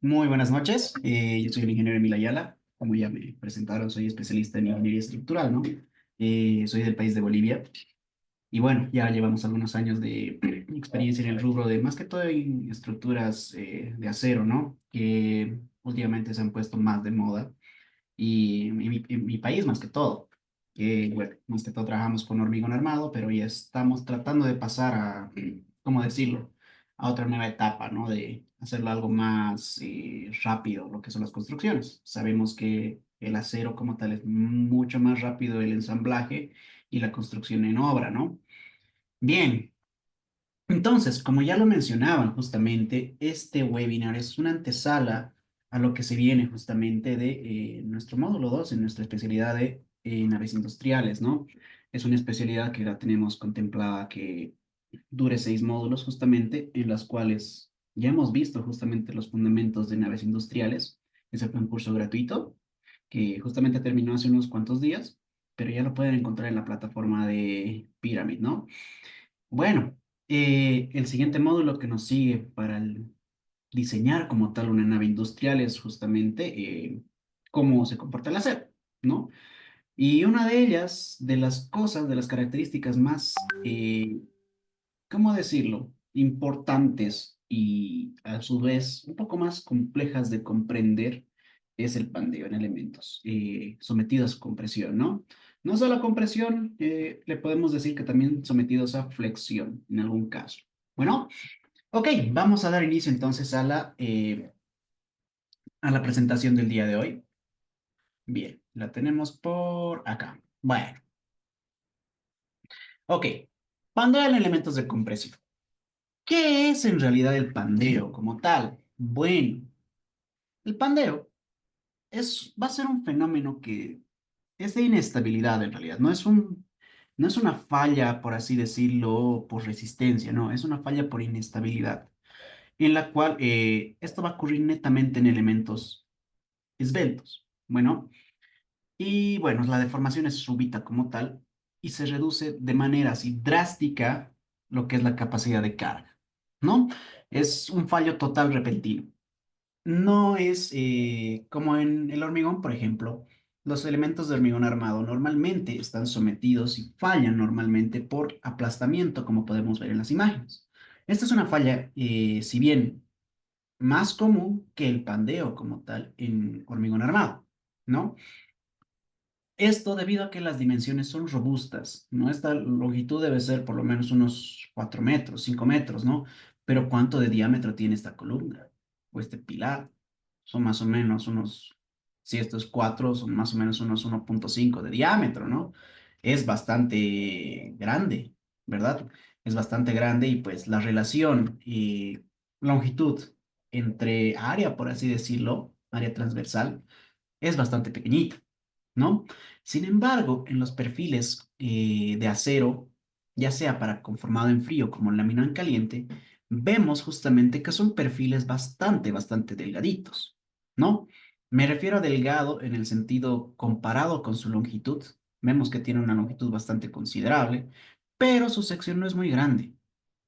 Muy buenas noches. Yo soy el ingeniero Emil Ayala. Como ya me presentaron, soy especialista en ingeniería estructural, ¿no? Soy del país de Bolivia. Y bueno, ya llevamos algunos años de experiencia en el rubro de más que todo en estructuras de acero, ¿no? Que últimamente se han puesto más de moda. Y en mi país más que todo. Bueno, más que todo trabajamos con hormigón armado, pero ya estamos tratando de pasar a, ¿cómo decirlo? A otra nueva etapa, ¿no? De hacerlo algo más rápido, lo que son las construcciones. Sabemos que el acero como tal es mucho más rápido el ensamblaje y la construcción en obra, ¿no? Bien, entonces, como ya lo mencionaban justamente, este webinar es una antesala a lo que se viene justamente de nuestro módulo 2 en nuestra especialidad de naves industriales, ¿no? Es una especialidad que la tenemos contemplada que dure 6 módulos justamente, en las cuales ya hemos visto justamente los fundamentos de naves industriales. Ese fue un curso gratuito que justamente terminó hace unos cuantos días, pero ya lo pueden encontrar en la plataforma de Pyramid, ¿no? Bueno, el siguiente módulo que nos sigue para diseñar como tal una nave industrial es justamente cómo se comporta el acero, ¿no? Y una de ellas, de las cosas, de las características más, ¿cómo decirlo? Importantes y a su vez un poco más complejas de comprender es el pandeo en elementos sometidos a compresión, ¿no? No solo a compresión, le podemos decir que también sometidos a flexión en algún caso. Bueno, ok, vamos a dar inicio entonces a la presentación del día de hoy. Bien, la tenemos por acá. Bueno, ok, pandeo en elementos de compresión. ¿Qué es en realidad el pandeo como tal? Bueno, el pandeo va a ser un fenómeno que es de inestabilidad en realidad. No es una falla, por así decirlo, por resistencia, no, es una falla por inestabilidad, en la cual esto va a ocurrir netamente en elementos esbeltos. Bueno, y bueno, la deformación es súbita como tal y se reduce de manera así drástica lo que es la capacidad de carga, ¿no? Es un fallo total repentino. No es como en el hormigón, por ejemplo. Los elementos de hormigón armado normalmente están sometidos y fallan normalmente por aplastamiento, como podemos ver en las imágenes. Esta es una falla, si bien más común que el pandeo como tal en hormigón armado, ¿no? Esto debido a que las dimensiones son robustas, ¿no? Esta longitud debe ser por lo menos unos 4 metros, 5 metros, ¿no? Pero ¿cuánto de diámetro tiene esta columna o este pilar? Son más o menos unos, si estos cuatro son más o menos unos 1,5 de diámetro, ¿no? Es bastante grande, ¿verdad? Es bastante grande y pues la relación y longitud entre área, por así decirlo, área transversal, es bastante pequeñita, ¿no? Sin embargo, en los perfiles de acero, ya sea para conformado en frío como laminado en caliente, vemos justamente que son perfiles bastante delgaditos, ¿no? Me refiero a delgado en el sentido comparado con su longitud. Vemos que tiene una longitud bastante considerable, pero su sección no es muy grande,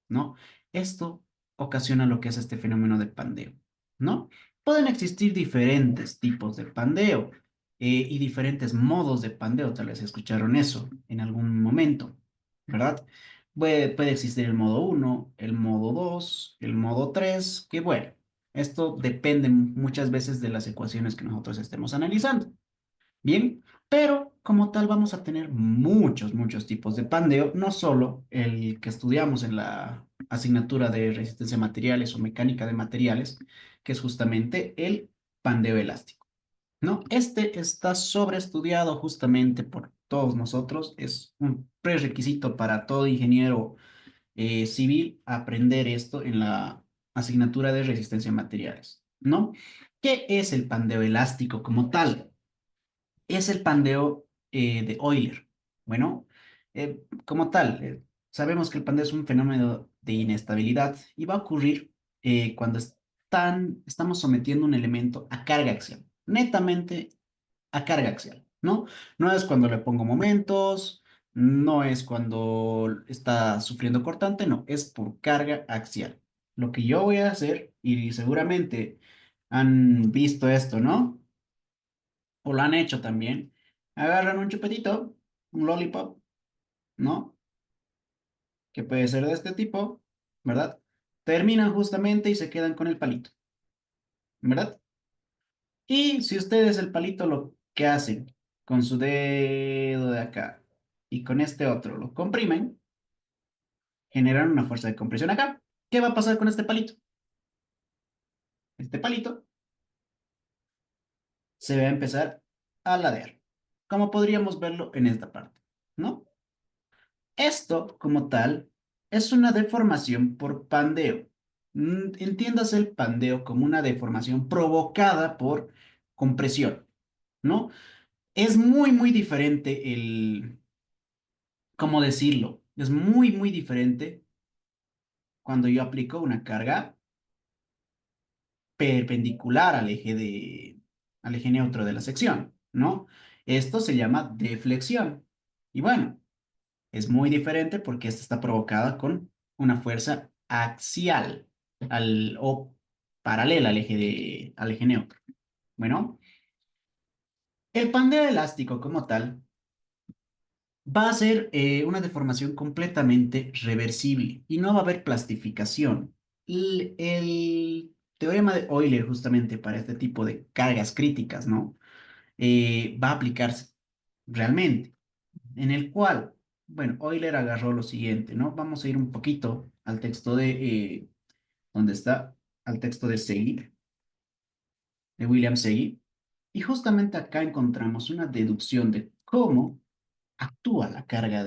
¿no? Esto ocasiona lo que es este fenómeno de pandeo, ¿no? Pueden existir diferentes tipos de pandeo y diferentes modos de pandeo, tal vez escucharon eso en algún momento, ¿verdad? Puede existir el modo uno, el modo 2, el modo 3, que bueno, esto depende muchas veces de las ecuaciones que nosotros estemos analizando. Bien, pero como tal vamos a tener muchos tipos de pandeo, no solo el que estudiamos en la asignatura de resistencia a materiales o mecánica de materiales, que es justamente el pandeo elástico, ¿no? Este está sobreestudiado justamente por todos nosotros, es un prerequisito para todo ingeniero civil aprender esto en la asignatura de resistencia a materiales, ¿no? ¿Qué es el pandeo elástico como tal? Es el pandeo de Euler. Bueno, como tal, sabemos que el pandeo es un fenómeno de inestabilidad y va a ocurrir cuando estamos sometiendo un elemento a carga axial, netamente a carga axial, ¿no? No es cuando le pongo momentos, no es cuando está sufriendo cortante, no, es por carga axial. Lo que yo voy a hacer, y seguramente han visto esto, ¿no? O lo han hecho también. Agarran un chupetito, un lollipop, ¿no? Que puede ser de este tipo, ¿verdad? Terminan justamente y se quedan con el palito, ¿verdad? Y si ustedes el palito lo que hacen con su dedo de acá y con este otro lo comprimen, generan una fuerza de compresión acá. ¿Qué va a pasar con este palito? Este palito se va a empezar a ladear, como podríamos verlo en esta parte, ¿no? Esto, como tal, es una deformación por pandeo. Entiéndase el pandeo como una deformación provocada por compresión, ¿no? Es muy, muy diferente ¿cómo decirlo? Es muy, muy diferente cuando yo aplico una carga perpendicular al eje neutro de la sección, ¿no? Esto se llama deflexión. Y bueno, es muy diferente porque esta está provocada con una fuerza axial o paralela al eje neutro. Bueno, el pandeo elástico como tal va a ser una deformación completamente reversible y no va a haber plastificación. El teorema de Euler justamente para este tipo de cargas críticas, ¿no? Va a aplicarse realmente, en el cual, bueno, Euler agarró lo siguiente, ¿no? Vamos a ir un poquito al texto ¿dónde está? Al texto de Segui, de William Segui, y justamente acá encontramos una deducción de cómo actúa la carga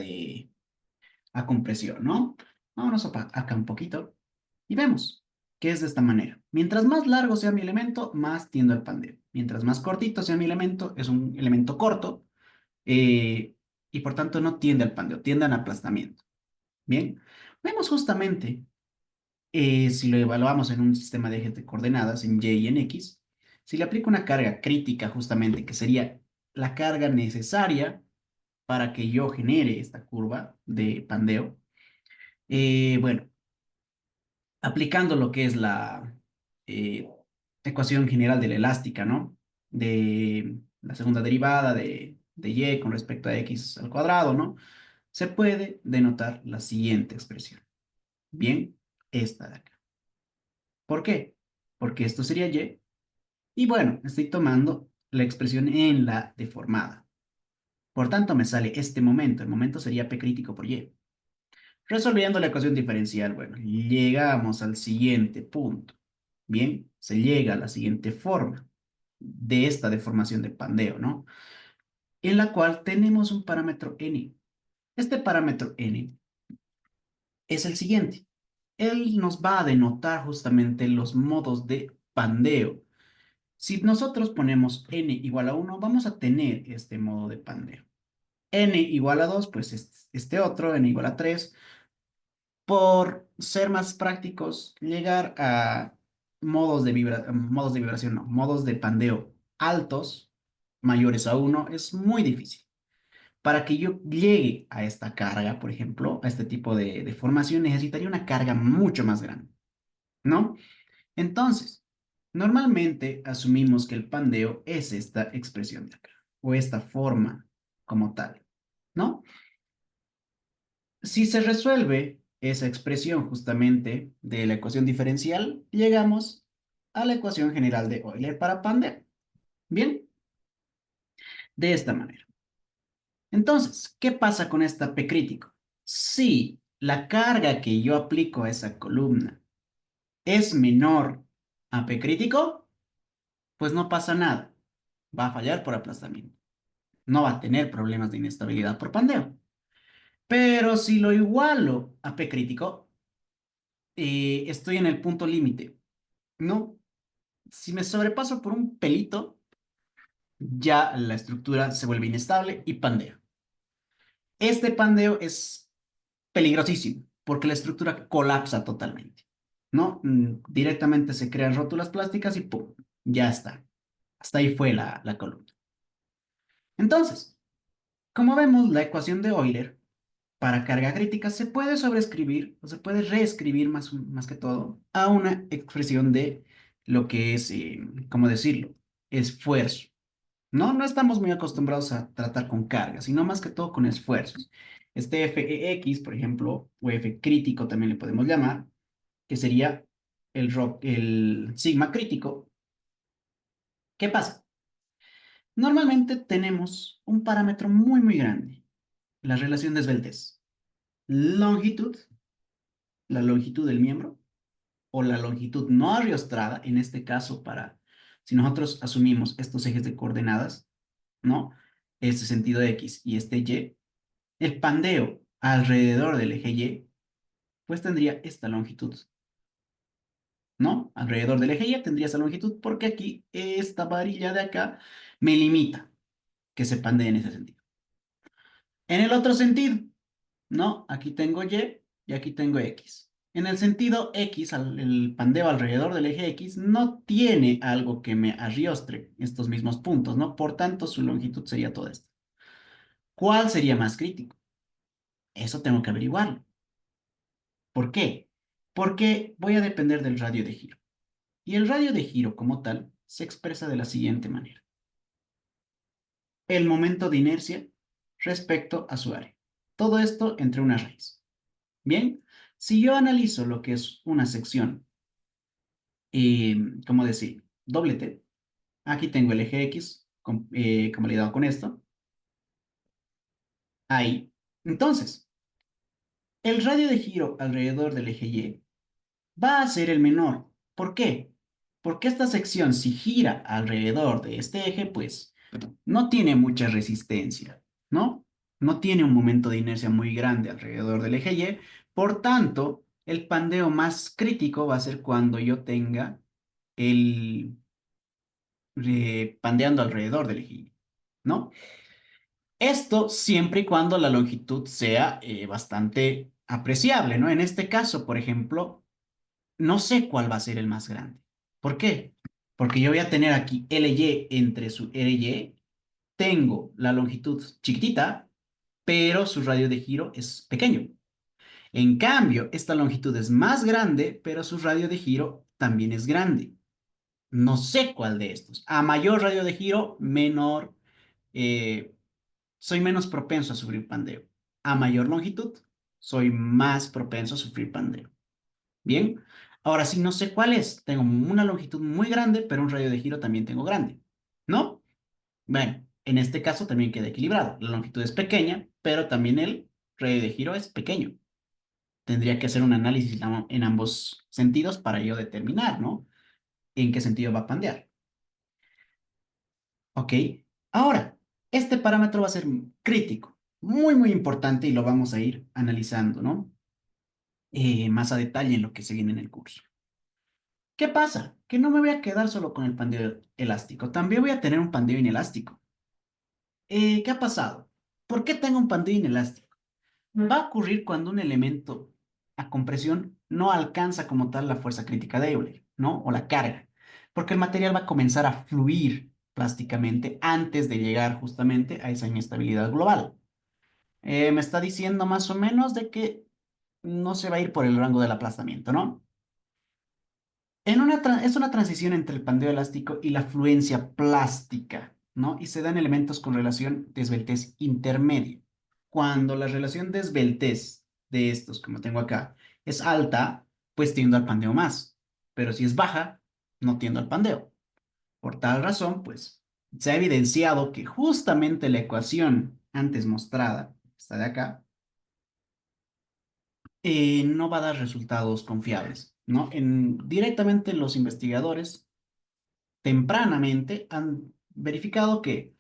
a compresión, ¿no? Vámonos acá un poquito y vemos que es de esta manera. Mientras más largo sea mi elemento, más tiendo al pandeo. Mientras más cortito sea mi elemento, es un elemento corto eh, y por tanto no tiende al pandeo, tiende al aplastamiento. Bien, vemos justamente, si lo evaluamos en un sistema de ejes de coordenadas, en Y y en X, si le aplico una carga crítica justamente, que sería la carga necesaria para que yo genere esta curva de pandeo, bueno, aplicando lo que es la eh, ecuación general de la elástica, ¿no? De la segunda derivada de y con respecto a x al cuadrado, ¿no? Se puede denotar la siguiente expresión. Bien, esta de acá. ¿Por qué? Porque esto sería y bueno, estoy tomando la expresión en la deformada. Por tanto, me sale este momento. El momento sería P crítico por Y. Resolviendo la ecuación diferencial, bueno, llegamos al siguiente punto. Bien, se llega a la siguiente forma de esta deformación de pandeo, ¿no? En la cual tenemos un parámetro n. Este parámetro n es el siguiente. Él nos va a denotar justamente los modos de pandeo. Si nosotros ponemos n igual a 1, vamos a tener este modo de pandeo. N igual a 2, pues este otro, n igual a 3. Por ser más prácticos, llegar a modos de vibración, no, modos de pandeo altos, mayores a uno, es muy difícil. Para que yo llegue a esta carga, por ejemplo, a este tipo de formación, necesitaría una carga mucho más grande, ¿no? Entonces, normalmente asumimos que el pandeo es esta expresión de acá, o esta forma como tal, ¿no? Si se resuelve esa expresión justamente de la ecuación diferencial, llegamos a la ecuación general de Euler para Pandeo. Bien, de esta manera. Entonces, ¿qué pasa con esta P crítico? Si la carga que yo aplico a esa columna es menor a P crítico, pues no pasa nada. Va a fallar por aplastamiento. No va a tener problemas de inestabilidad por pandeo. Pero si lo igualo a P crítico, estoy en el punto límite. No, si me sobrepaso por un pelito, ya la estructura se vuelve inestable y pandea. Este pandeo es peligrosísimo porque la estructura colapsa totalmente, ¿no? Directamente se crean rótulas plásticas y ¡pum! Ya está. Hasta ahí fue la columna. Entonces, como vemos, la ecuación de Euler para carga crítica se puede sobreescribir o se puede reescribir más que todo a una expresión de lo que es, ¿cómo decirlo? Esfuerzo. No, no estamos muy acostumbrados a tratar con cargas, sino más que todo con esfuerzos. Este FEX, por ejemplo, o F crítico también le podemos llamar, que sería el sigma crítico. ¿Qué pasa? Normalmente tenemos un parámetro muy, muy grande, la relación de esbeltez. Longitud, la longitud del miembro, o la longitud no arriostrada, en este caso si nosotros asumimos estos ejes de coordenadas, ¿no? Este sentido X y este Y, el pandeo alrededor del eje Y, pues tendría esta longitud, ¿no? Alrededor del eje Y tendría esa longitud porque aquí esta varilla de acá me limita que se pandee en ese sentido. En el otro sentido, ¿no? Aquí tengo y aquí tengo X. En el sentido X, el pandeo alrededor del eje X no tiene algo que me arriostre estos mismos puntos, ¿no? Por tanto, su longitud sería toda esta. ¿Cuál sería más crítico? Eso tengo que averiguarlo. ¿Por qué? Porque voy a depender del radio de giro. Y el radio de giro como tal se expresa de la siguiente manera. El momento de inercia respecto a su área. Todo esto entre una raíz. Bien, si yo analizo lo que es una sección, ¿cómo decir? Doble T. Aquí tengo el eje X, convalidado con esto. Ahí. Entonces, el radio de giro alrededor del eje Y va a ser el menor. ¿Por qué? Porque esta sección, si gira alrededor de este eje, pues no tiene mucha resistencia, ¿no? No tiene un momento de inercia muy grande alrededor del eje Y. Por tanto, el pandeo más crítico va a ser cuando yo tenga el pandeando alrededor del eje Y, ¿no? Esto siempre y cuando la longitud sea bastante apreciable, ¿no? En este caso, por ejemplo, no sé cuál va a ser el más grande. ¿Por qué? Porque yo voy a tener aquí LY entre su LY, tengo la longitud chiquitita, pero su radio de giro es pequeño. En cambio, esta longitud es más grande, pero su radio de giro también es grande. No sé cuál de estos. A mayor radio de giro, menor, eh, soy menos propenso a sufrir pandeo. A mayor longitud, soy más propenso a sufrir pandeo. Bien, ahora sí no sé cuál es. Tengo una longitud muy grande, pero un radio de giro también tengo grande, ¿no? Bueno, en este caso también queda equilibrado. La longitud es pequeña, pero también el radio de giro es pequeño. Tendría que hacer un análisis en ambos sentidos para yo determinar, ¿no? En qué sentido va a pandear. ¿Ok? Ahora, este parámetro va a ser crítico, muy, muy importante y lo vamos a ir analizando, ¿no? Más a detalle en lo que se viene en el curso. ¿Qué pasa? Que no me voy a quedar solo con el pandeo elástico, también voy a tener un pandeo inelástico. ¿Qué ha pasado? ¿Por qué tengo un pandeo inelástico? Va a ocurrir cuando un elemento a compresión no alcanza como tal la fuerza crítica de Euler, ¿no? O la carga, porque el material va a comenzar a fluir plásticamente antes de llegar justamente a esa inestabilidad global. Me está diciendo más o menos de que no se va a ir por el rango del aplastamiento, ¿no? Es una transición entre el pandeo elástico y la fluencia plástica, ¿no? Y se dan elementos con relación de esbeltez intermedia. Cuando la relación de esbeltez de estos, como tengo acá, es alta, pues tiendo al pandeo más. Pero si es baja, no tiendo al pandeo. Por tal razón, pues, se ha evidenciado que justamente la ecuación antes mostrada, esta de acá, no va a dar resultados confiables, ¿no? Directamente los investigadores tempranamente han verificado que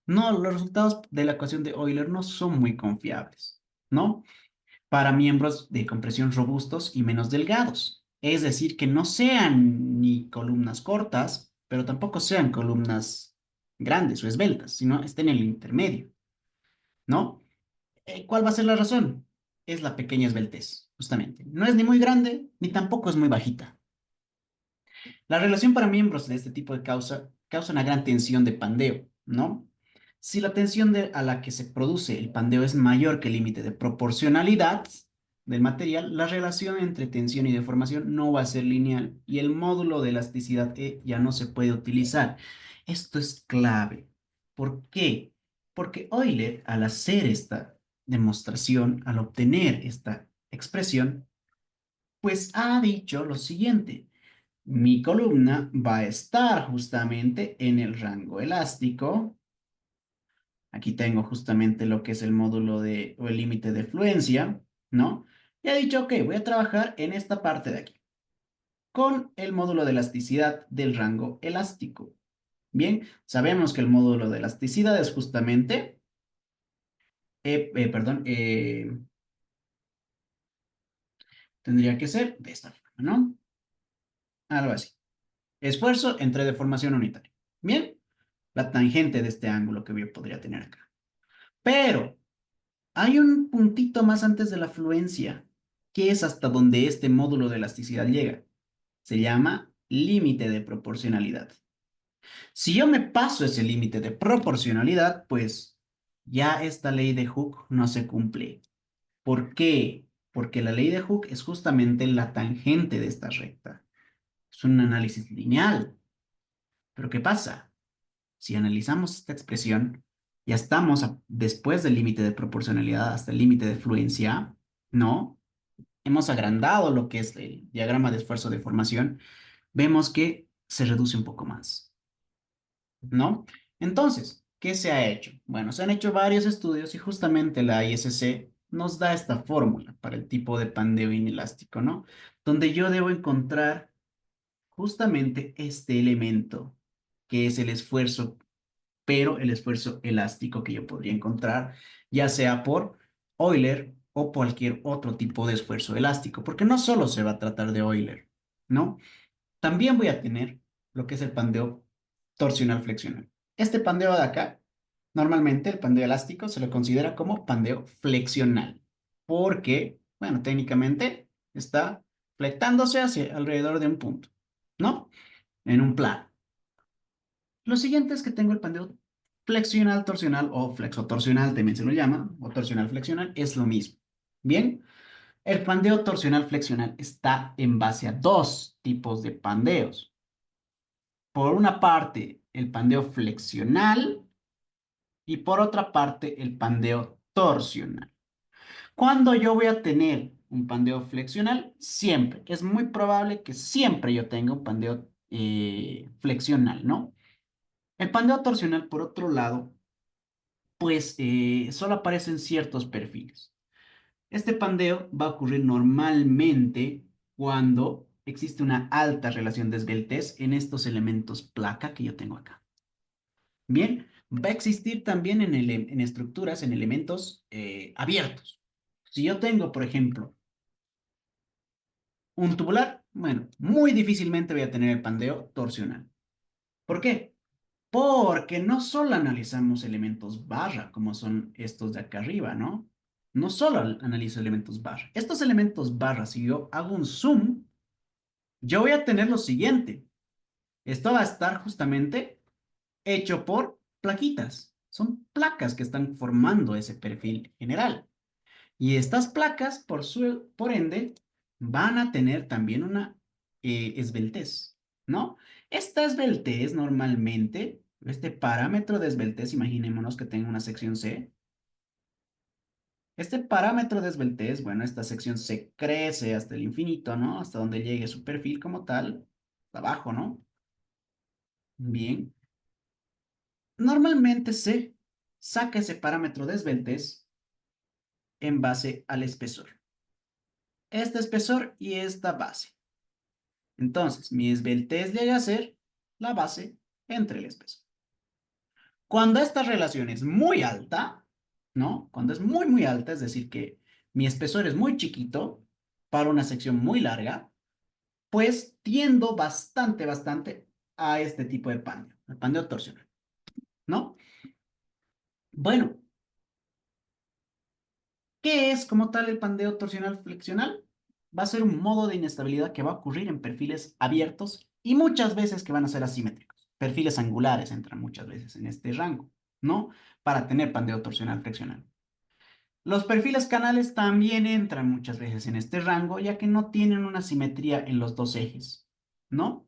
no, los resultados de la ecuación de Euler no son muy confiables, ¿no? Para miembros de compresión robustos y menos delgados. Es decir, que no sean ni columnas cortas, pero tampoco sean columnas grandes o esbeltas, sino estén en el intermedio, ¿no? ¿Cuál va a ser la razón? Es la pequeña esbeltez, justamente. No es ni muy grande, ni tampoco es muy bajita. La relación para miembros de este tipo de causa una gran tensión de pandeo, ¿no? Si la tensión a la que se produce el pandeo es mayor que el límite de proporcionalidad, del material, la relación entre tensión y deformación no va a ser lineal y el módulo de elasticidad E ya no se puede utilizar. Esto es clave. ¿Por qué? Porque Euler, al hacer esta demostración, al obtener esta expresión, pues ha dicho lo siguiente: mi columna va a estar justamente en el rango elástico. Aquí tengo justamente lo que es el módulo de, o el límite de fluencia, ¿no? Y ha dicho, ok, voy a trabajar en esta parte de aquí, con el módulo de elasticidad del rango elástico. Bien, sabemos que el módulo de elasticidad es justamente, perdón, tendría que ser de esta forma, ¿no? Algo así. Esfuerzo entre deformación unitaria. Bien, la tangente de este ángulo que yo podría tener acá. Pero hay un puntito más antes de la fluencia, que es hasta donde este módulo de elasticidad llega. Se llama límite de proporcionalidad. Si yo me paso ese límite de proporcionalidad, pues ya esta ley de Hooke no se cumple. ¿Por qué? Porque la ley de Hooke es justamente la tangente de esta recta. Es un análisis lineal. Pero ¿qué pasa? Si analizamos esta expresión, ya estamos después del límite de proporcionalidad hasta el límite de fluencia, ¿no? Hemos agrandado lo que es el diagrama de esfuerzo de formación, vemos que se reduce un poco más, ¿no? Entonces, ¿qué se ha hecho? Bueno, se han hecho varios estudios y justamente la ISC nos da esta fórmula para el tipo de pandeo inelástico, ¿no? Donde yo debo encontrar justamente este elemento, que es el esfuerzo, pero el esfuerzo elástico que yo podría encontrar, ya sea por Euler o cualquier otro tipo de esfuerzo elástico, porque no solo se va a tratar de Euler, ¿no? También voy a tener lo que es el pandeo torsional flexional. Este pandeo de acá, normalmente el pandeo elástico se lo considera como pandeo flexional, porque, bueno, técnicamente está flectándose hacia alrededor de un punto, ¿no? En un plano. Lo siguiente es que tengo el pandeo flexional torsional o flexotorsional, también se lo llama, o torsional flexional, es lo mismo. Bien, el pandeo torsional flexional está en base a dos tipos de pandeos. Por una parte, el pandeo flexional y por otra parte, el pandeo torsional. Cuando yo voy a tener un pandeo flexional, siempre, es muy probable que siempre yo tenga un pandeo flexional, ¿no? El pandeo torsional, por otro lado, pues solo aparecen ciertos perfiles. Este pandeo va a ocurrir normalmente cuando existe una alta relación de esbeltez en estos elementos placa que yo tengo acá. Bien, va a existir también en estructuras, en elementos abiertos. Si yo tengo, por ejemplo, un tubular, bueno, muy difícilmente voy a tener el pandeo torsional. ¿Por qué? Porque no solo analizamos elementos barra, como son estos de acá arriba, ¿no? No solo analizo elementos barra. Estos elementos barra, si yo hago un zoom, yo voy a tener lo siguiente. Esto va a estar justamente hecho por plaquitas. Son placas que están formando ese perfil general. Y estas placas, por ende, van a tener también una esbeltez, ¿no? Esta esbeltez normalmente, este parámetro de esbeltez, imaginémonos que tenga una sección C. Este parámetro de esbeltez, bueno, esta sección se crece hasta el infinito, ¿no? Hasta donde llegue su perfil como tal, hasta abajo, ¿no? Bien. Normalmente se saca ese parámetro de esbeltez en base al espesor. Este espesor y esta base. Entonces, mi esbeltez llega a ser la base entre el espesor. Cuando esta relación es muy alta, ¿no? Cuando es muy, muy alta, es decir, que mi espesor es muy chiquito para una sección muy larga, pues tiendo bastante, bastante a este tipo de pandeo, el pandeo torsional, ¿no? Bueno, ¿qué es como tal el pandeo torsional flexional? Va a ser un modo de inestabilidad que va a ocurrir en perfiles abiertos y muchas veces que van a ser asimétricos. Perfiles angulares entran muchas veces en este rango, ¿no? Para tener pandeo torsional flexional. Los perfiles canales también entran muchas veces en este rango, ya que no tienen una simetría en los dos ejes, ¿no?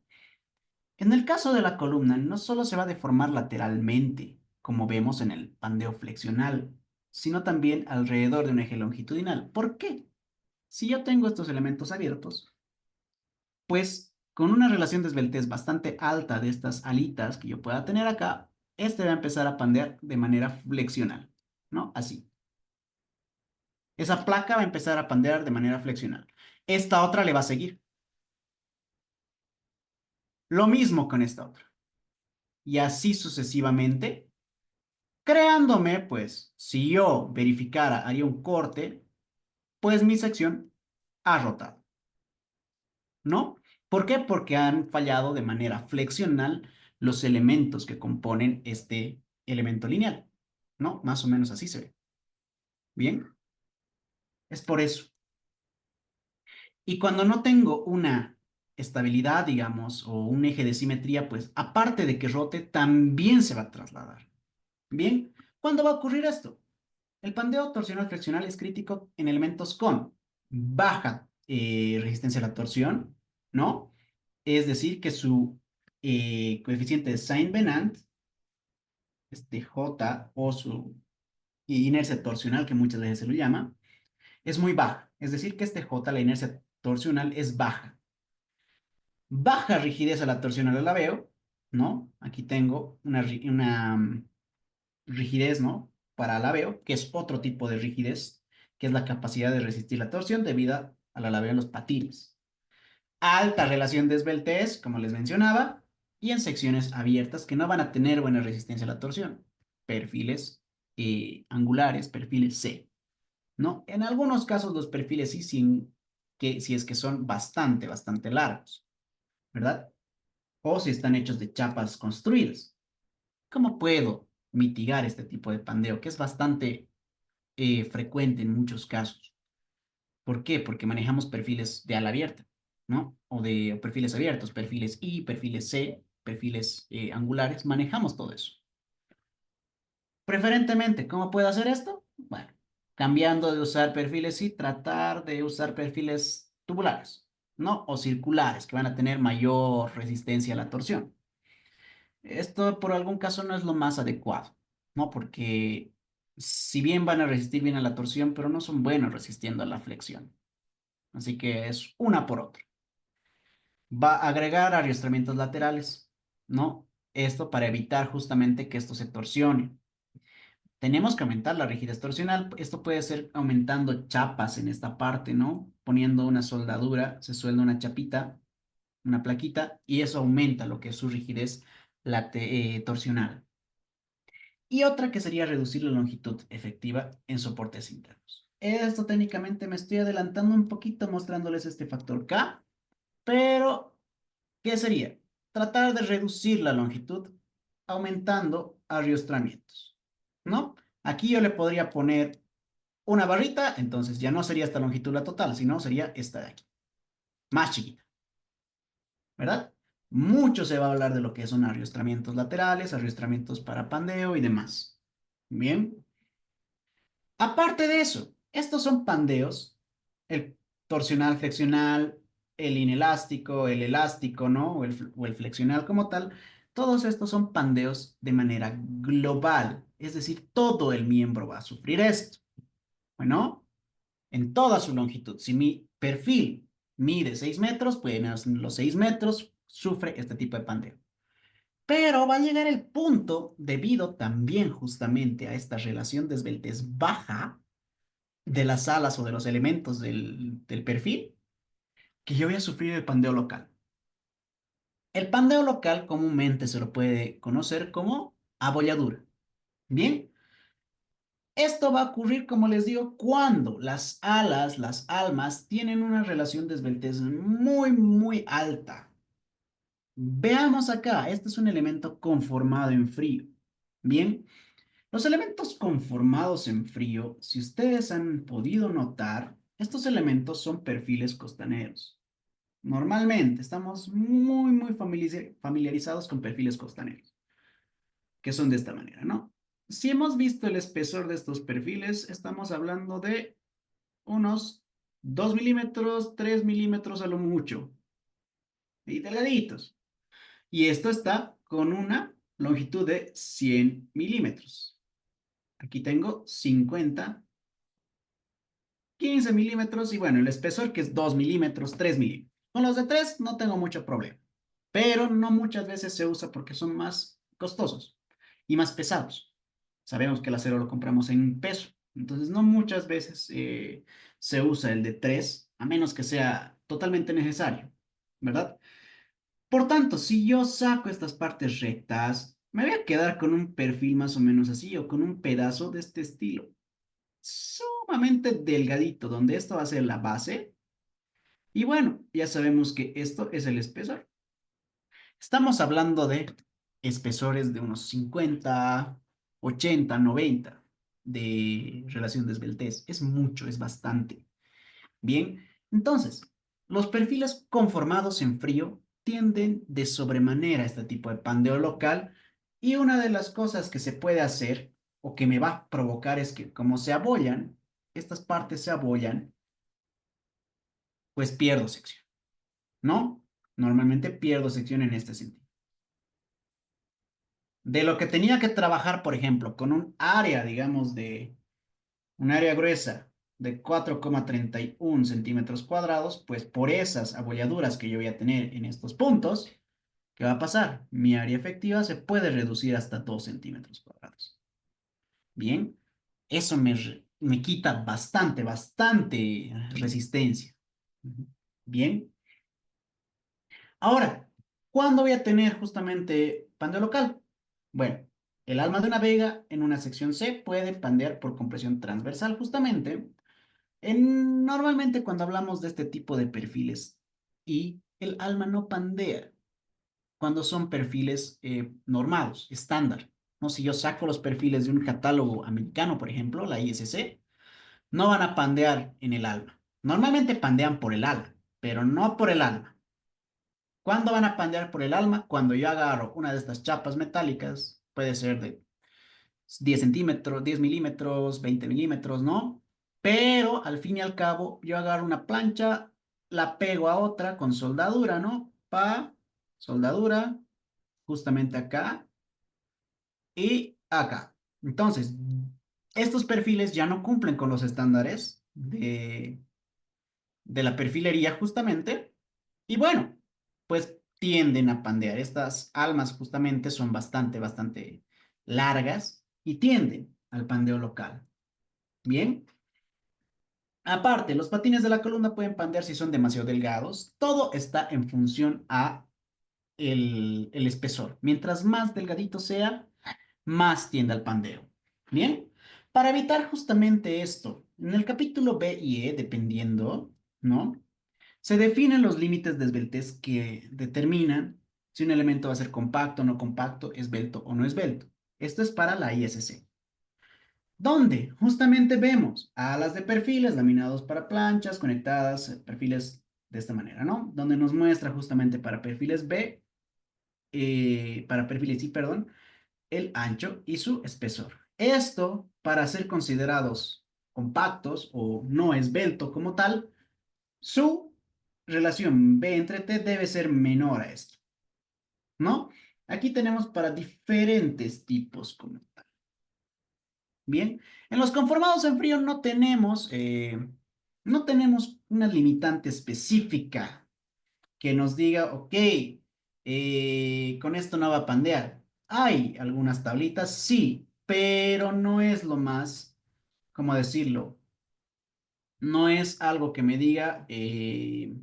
En el caso de la columna, no solo se va a deformar lateralmente, como vemos en el pandeo flexional, sino también alrededor de un eje longitudinal. ¿Por qué? Si yo tengo estos elementos abiertos, pues con una relación de esbeltez bastante alta de estas alitas que yo pueda tener acá, este va a empezar a pandear de manera flexional, ¿no? Así. Esa placa va a empezar a pandear de manera flexional. Esta otra le va a seguir. Lo mismo con esta otra. Y así sucesivamente, creándome, pues, si yo verificara, haría un corte, pues mi sección ha rotado, ¿no? ¿Por qué? Porque han fallado de manera flexional los elementos que componen este elemento lineal, ¿no? Más o menos así se ve. Bien, es por eso. Y cuando no tengo una estabilidad, digamos, o un eje de simetría, pues aparte de que rote, también se va a trasladar. Bien, ¿cuándo va a ocurrir esto? El pandeo torsional flexional es crítico en elementos con baja resistencia a la torsión, ¿no? Es decir, que su coeficiente de Saint-Venant, este J, o su inercia torsional, que muchas veces se lo llama, es muy baja. Es decir, que este J, la inercia torsional, es baja. Baja rigidez a la torsión al alabeo, ¿no? Aquí tengo una rigidez, ¿no? Para alabeo, que es otro tipo de rigidez, que es la capacidad de resistir la torsión debido al alabeo en los patines. Alta relación de esbeltez, como les mencionaba, y en secciones abiertas que no van a tener buena resistencia a la torsión. Perfiles angulares, perfiles C, ¿no? En algunos casos los perfiles sí, sin que, si es que son bastante largos, ¿verdad? O si están hechos de chapas construidas. ¿Cómo puedo mitigar este tipo de pandeo, que es bastante frecuente en muchos casos? ¿Por qué? Porque manejamos perfiles de ala abierta, ¿no? O perfiles abiertos, perfiles I, perfiles C, perfiles angulares, manejamos todo eso. Preferentemente, ¿cómo puedo hacer esto? Bueno, cambiando de usar perfiles I, tratar de usar perfiles tubulares, ¿no? O circulares, que van a tener mayor resistencia a la torsión. Esto por algún caso no es lo más adecuado, ¿no? Porque si bien van a resistir bien a la torsión, pero no son buenos resistiendo a la flexión. Así que es una por otra. Va a agregar ariostramientos laterales, ¿no? Esto para evitar justamente que esto se torsione. Tenemos que aumentar la rigidez torsional. Esto puede ser aumentando chapas en esta parte, ¿no? Poniendo una soldadura, se suelda una chapita, una plaquita, y eso aumenta lo que es su rigidez torsional. Y otra que sería reducir la longitud efectiva en soportes internos. Esto técnicamente me estoy adelantando un poquito mostrándoles este factor K, pero ¿qué sería? Tratar de reducir la longitud aumentando arriostramientos, ¿no? Aquí yo le podría poner una barrita, entonces ya no sería esta longitud la total, sino sería esta de aquí, más chiquita, ¿verdad? Mucho se va a hablar de lo que son arriostramientos laterales, arriostramientos para pandeo y demás. Bien. Aparte de eso, estos son pandeos, el torsional, flexional, el inelástico, el elástico, ¿no? O el flexional como tal. Todos estos son pandeos de manera global, es decir, todo el miembro va a sufrir esto. Bueno, en toda su longitud. Si mi perfil mide 6 metros, pues en los 6 metros sufre este tipo de pandeo. Pero va a llegar el punto, debido también justamente a esta relación de esbeltez baja, de las alas o de los elementos del perfil, que yo voy a sufrir el pandeo local. El pandeo local comúnmente se lo puede conocer como abolladura. Bien, esto va a ocurrir, como les digo, cuando las alas, las almas, tienen una relación de esbeltez muy alta. Veamos acá, este es un elemento conformado en frío. Bien, los elementos conformados en frío, si ustedes han podido notar, estos elementos son perfiles costaneros. Normalmente estamos muy familiarizados con perfiles costaneros, que son de esta manera, ¿no? Si hemos visto el espesor de estos perfiles, estamos hablando de unos 2 milímetros, 3 milímetros a lo mucho, y delgaditos. Y esto está con una longitud de 100 milímetros. Aquí tengo 50, 15 milímetros y bueno, el espesor que es 2 milímetros, 3 milímetros. Con los de 3 no tengo mucho problema, pero no muchas veces se usa porque son más costosos y más pesados. Sabemos que el acero lo compramos en peso, entonces no muchas veces se usa el de 3 a menos que sea totalmente necesario, ¿verdad? Por tanto, si yo saco estas partes rectas, me voy a quedar con un perfil más o menos así o con un pedazo de este estilo, sumamente delgadito, donde esto va a ser la base. Y bueno, ya sabemos que esto es el espesor. Estamos hablando de espesores de unos 50, 80, 90 de relación de esbeltez. Es mucho, es bastante. Bien, entonces, los perfiles conformados en frío tienden de sobremanera a este tipo de pandeo local y una de las cosas que se puede hacer o que me va a provocar es que como se abollan, estas partes se abollan, pues pierdo sección, ¿no? Normalmente pierdo sección en este sentido. De lo que tenía que trabajar, por ejemplo, con un área, digamos, de un área gruesa de 4,31 centímetros cuadrados, pues por esas abolladuras que yo voy a tener en estos puntos, ¿qué va a pasar? Mi área efectiva se puede reducir hasta 2 centímetros cuadrados. Bien, eso me quita bastante, bastante resistencia. Bien, ahora, ¿cuándo voy a tener justamente pandeo local? Bueno, el alma de una vega en una sección C puede pandear por compresión transversal justamente. Normalmente cuando hablamos de este tipo de perfiles y el alma no pandea cuando son perfiles normados, estándar. ¿No? Si yo saco los perfiles de un catálogo americano, por ejemplo, la ISC, no van a pandear en el alma. Normalmente pandean por el alma, pero no por el alma. ¿Cuándo van a pandear por el alma? Cuando yo agarro una de estas chapas metálicas, puede ser de 10 centímetros, 10 milímetros, 20 milímetros, ¿no? Pero al fin y al cabo, yo agarro una plancha, la pego a otra con soldadura, ¿no? Soldadura, justamente acá y acá. Entonces, estos perfiles ya no cumplen con los estándares de la perfilería justamente. Y bueno, pues tienden a pandear. Estas almas justamente son bastante, bastante largas y tienden al pandeo local. Bien. Aparte, los patines de la columna pueden pandear si son demasiado delgados. Todo está en función a el espesor. Mientras más delgadito sea, más tiende al pandeo. Bien, para evitar justamente esto, en el capítulo B y E, dependiendo, ¿no? Se definen los límites de esbeltez que determinan si un elemento va a ser compacto o no compacto, esbelto o no esbelto. Esto es para la ISC, donde justamente vemos alas de perfiles laminados para planchas conectadas, perfiles de esta manera, ¿no? Donde nos muestra justamente para perfiles B, para perfiles I, perdón, el ancho y su espesor. Esto, para ser considerados compactos o no esbelto como tal, su relación B entre T debe ser menor a esto, ¿no? Aquí tenemos para diferentes tipos como tal. Bien, en los conformados en frío no tenemos una limitante específica que nos diga, ok, con esto no va a pandear. Hay algunas tablitas, sí, pero no es lo más, ¿cómo decirlo? No es algo que me diga que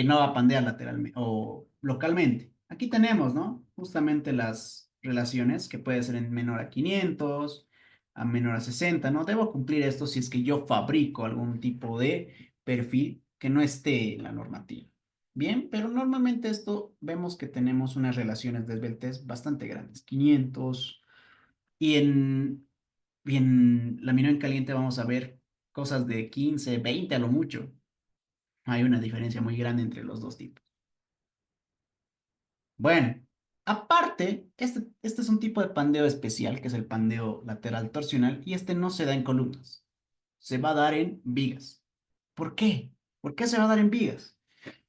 no va a pandear lateralmente o localmente. Aquí tenemos, ¿no? Justamente las relaciones que puede ser en menor a 500, a menor a 60, ¿no? Debo cumplir esto si es que yo fabrico algún tipo de perfil que no esté en la normativa. Bien, pero normalmente esto vemos que tenemos unas relaciones de esbeltez bastante grandes, 500, y en laminado en caliente vamos a ver cosas de 15, 20 a lo mucho. Hay una diferencia muy grande entre los dos tipos. Bueno, Aparte, este es un tipo de pandeo especial, que es el pandeo lateral torsional, y este no se da en columnas, se va a dar en vigas. ¿Por qué? ¿Por qué se va a dar en vigas?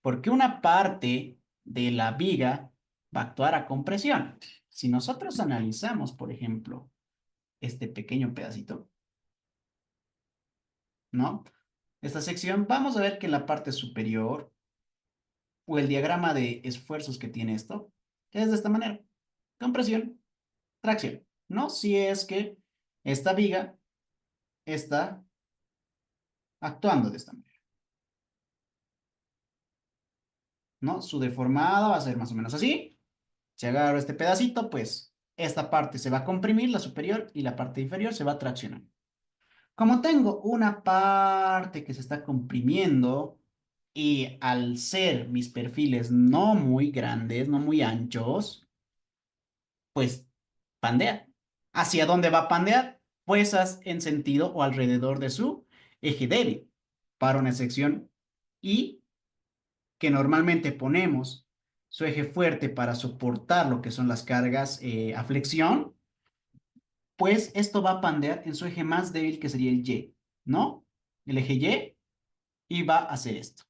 Porque una parte de la viga va a actuar a compresión. Si nosotros analizamos, por ejemplo, este pequeño pedacito, ¿no? Esta sección, vamos a ver que en la parte superior, o el diagrama de esfuerzos que tiene esto, es de esta manera. Compresión, tracción, ¿no? Si es que esta viga está actuando de esta manera, ¿no? Su deformada va a ser más o menos así. Si agarro este pedacito, pues esta parte se va a comprimir, la superior, y la parte inferior se va a traccionar. Como tengo una parte que se está comprimiendo y al ser mis perfiles no muy grandes, no muy anchos, pues pandea. ¿Hacia dónde va a pandear? Pues en sentido o alrededor de su eje débil. Para una sección Y, que normalmente ponemos su eje fuerte para soportar lo que son las cargas a flexión, pues esto va a pandear en su eje más débil, que sería el Y, ¿no? El eje y va a hacer esto.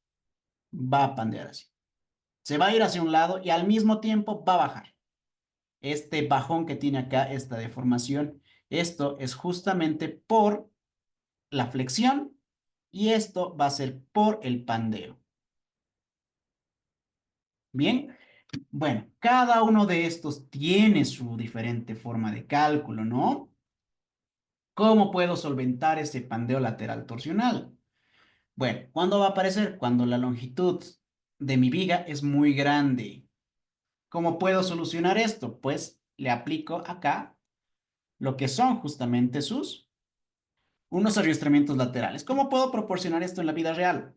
Va a pandear así. Se va a ir hacia un lado y al mismo tiempo va a bajar. Este bajón que tiene acá, esta deformación, esto es justamente por la flexión y esto va a ser por el pandeo. Bien, bueno, cada uno de estos tiene su diferente forma de cálculo, ¿no? ¿Cómo puedo solventar ese pandeo lateral torsional? Bueno, ¿cuándo va a aparecer? Cuando la longitud de mi viga es muy grande. ¿Cómo puedo solucionar esto? Pues le aplico acá lo que son justamente unos arriestramientos laterales. ¿Cómo puedo proporcionar esto en la vida real?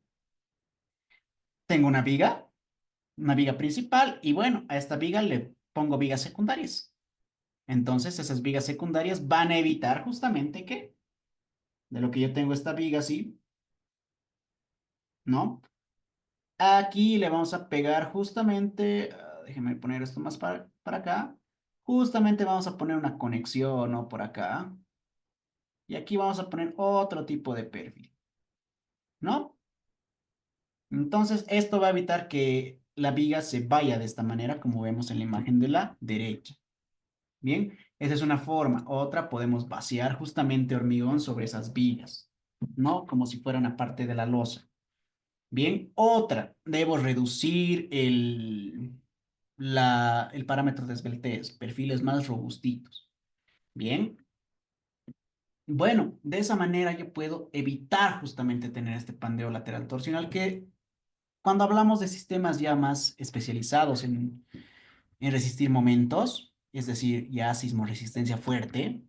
Tengo una viga principal, y bueno, a esta viga le pongo vigas secundarias. Entonces, esas vigas secundarias van a evitar justamente que, de lo que yo tengo esta viga así, ¿no? Aquí le vamos a pegar justamente, déjenme poner esto más para acá. Justamente vamos a poner una conexión, ¿no? Por acá. Y aquí vamos a poner otro tipo de perfil, ¿no? Entonces, esto va a evitar que la viga se vaya de esta manera, como vemos en la imagen de la derecha. Bien, esa es una forma. Otra, podemos vaciar justamente hormigón sobre esas vigas, ¿no? Como si fuera una parte de la losa. Bien, otra, debo reducir el parámetro de esbeltez, perfiles más robustitos. Bien, bueno, de esa manera yo puedo evitar justamente tener este pandeo lateral torsional, que cuando hablamos de sistemas ya más especializados en resistir momentos, es decir, ya sismoresistencia fuerte,